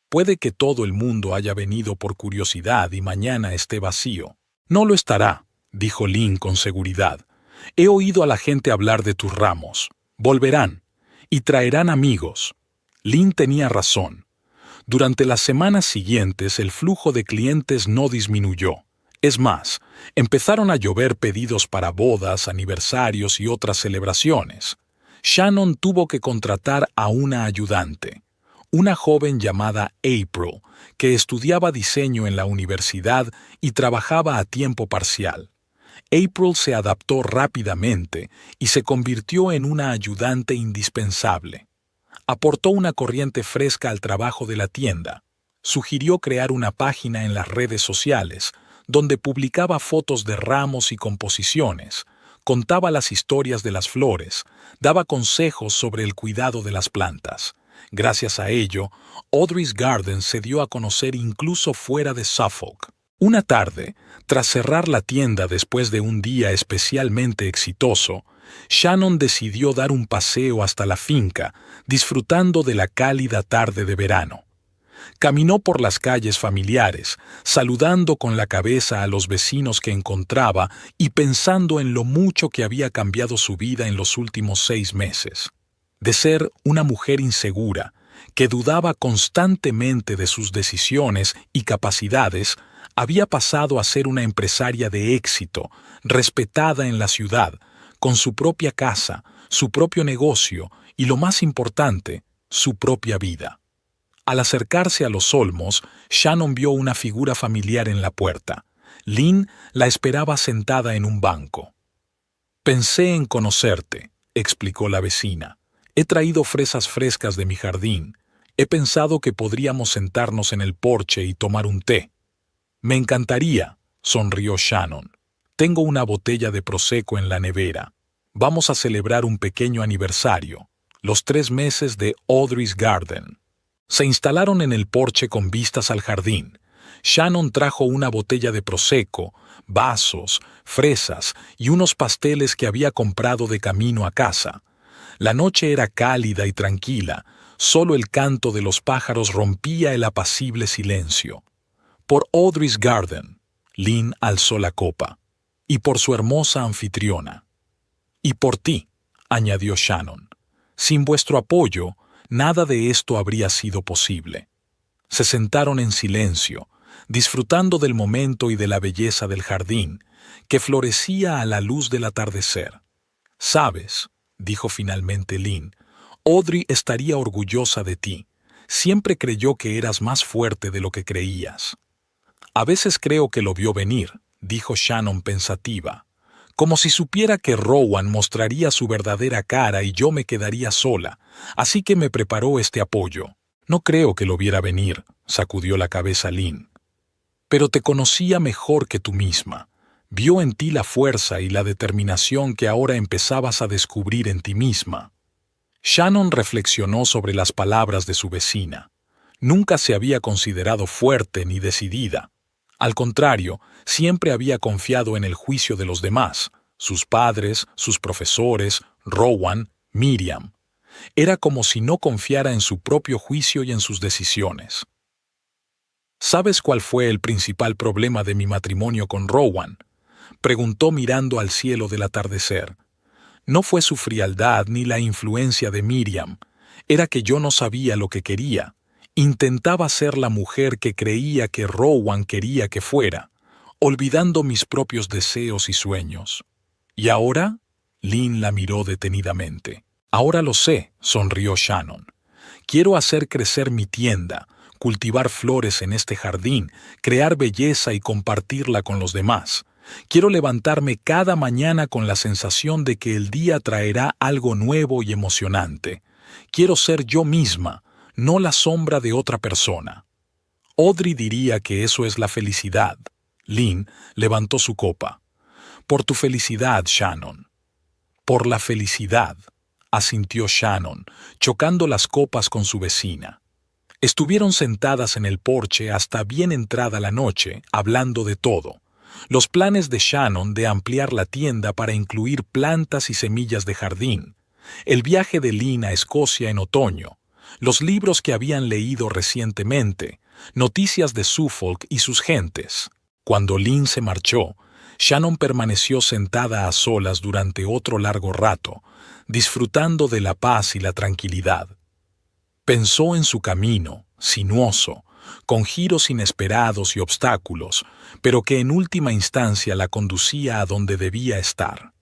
«Puede que todo el mundo haya venido por curiosidad y mañana esté vacío». «No lo estará», dijo Lynn con seguridad. He oído a la gente hablar de tus ramos. Volverán y traerán amigos. Lynn tenía razón. Durante las semanas siguientes el flujo de clientes no disminuyó. Es más, empezaron a llover pedidos para bodas, aniversarios y otras celebraciones. Shannon tuvo que contratar a una ayudante, una joven llamada April, que estudiaba diseño en la universidad y trabajaba a tiempo parcial. April se adaptó rápidamente y se convirtió en una ayudante indispensable. Aportó una corriente fresca al trabajo de la tienda. Sugirió crear una página en las redes sociales, donde publicaba fotos de ramos y composiciones, contaba las historias de las flores, daba consejos sobre el cuidado de las plantas. Gracias a ello, Audrey's Garden se dio a conocer incluso fuera de Suffolk. Una tarde, tras cerrar la tienda después de un día especialmente exitoso, Shannon decidió dar un paseo hasta la finca, disfrutando de la cálida tarde de verano. Caminó por las calles familiares, saludando con la cabeza a los vecinos que encontraba y pensando en lo mucho que había cambiado su vida en los últimos 6 meses. De ser una mujer insegura, que dudaba constantemente de sus decisiones y capacidades, había pasado a ser una empresaria de éxito, respetada en la ciudad, con su propia casa, su propio negocio y, lo más importante, su propia vida. Al acercarse a los olmos, Shannon vio una figura familiar en la puerta. Lynn la esperaba sentada en un banco. «Pensé en conocerte», explicó la vecina. «He traído fresas frescas de mi jardín. He pensado que podríamos sentarnos en el porche y tomar un té». «Me encantaría», sonrió Shannon. «Tengo una botella de prosecco en la nevera. Vamos a celebrar un pequeño aniversario, los 3 meses de Audrey's Garden». Se instalaron en el porche con vistas al jardín. Shannon trajo una botella de prosecco, vasos, fresas y unos pasteles que había comprado de camino a casa. La noche era cálida y tranquila, solo el canto de los pájaros rompía el apacible silencio. «Por Audrey's Garden», Lynn alzó la copa, «y por su hermosa anfitriona». «Y por ti», añadió Shannon. «Sin vuestro apoyo, nada de esto habría sido posible». Se sentaron en silencio, disfrutando del momento y de la belleza del jardín, que florecía a la luz del atardecer. «Sabes», dijo finalmente Lynn, «Audrey estaría orgullosa de ti. Siempre creyó que eras más fuerte de lo que creías». «A veces creo que lo vio venir», dijo Shannon pensativa, «como si supiera que Rowan mostraría su verdadera cara y yo me quedaría sola, así que me preparó este apoyo». «No creo que lo viera venir», sacudió la cabeza Lynn. «Pero te conocía mejor que tú misma. Vio en ti la fuerza y la determinación que ahora empezabas a descubrir en ti misma». Shannon reflexionó sobre las palabras de su vecina. Nunca se había considerado fuerte ni decidida. Al contrario, siempre había confiado en el juicio de los demás, sus padres, sus profesores, Rowan, Miriam. Era como si no confiara en su propio juicio y en sus decisiones. «¿Sabes cuál fue el principal problema de mi matrimonio con Rowan?», preguntó mirando al cielo del atardecer. «No fue su frialdad ni la influencia de Miriam. Era que yo no sabía lo que quería. Intentaba ser la mujer que creía que Rowan quería que fuera, olvidando mis propios deseos y sueños». «¿Y ahora?», Lynn la miró detenidamente. «Ahora lo sé», sonrió Shannon. «Quiero hacer crecer mi tienda, cultivar flores en este jardín, crear belleza y compartirla con los demás. Quiero levantarme cada mañana con la sensación de que el día traerá algo nuevo y emocionante. Quiero ser yo misma, no la sombra de otra persona». Audrey diría que eso es la felicidad. Lynn levantó su copa. «Por tu felicidad, Shannon». «Por la felicidad», asintió Shannon, chocando las copas con su vecina. Estuvieron sentadas en el porche hasta bien entrada la noche, hablando de todo. Los planes de Shannon de ampliar la tienda para incluir plantas y semillas de jardín, el viaje de Lynn a Escocia en otoño, los libros que habían leído recientemente, noticias de Suffolk y sus gentes. Cuando Lynn se marchó, Shannon permaneció sentada a solas durante otro largo rato, disfrutando de la paz y la tranquilidad. Pensó en su camino, sinuoso, con giros inesperados y obstáculos, pero que en última instancia la conducía a donde debía estar.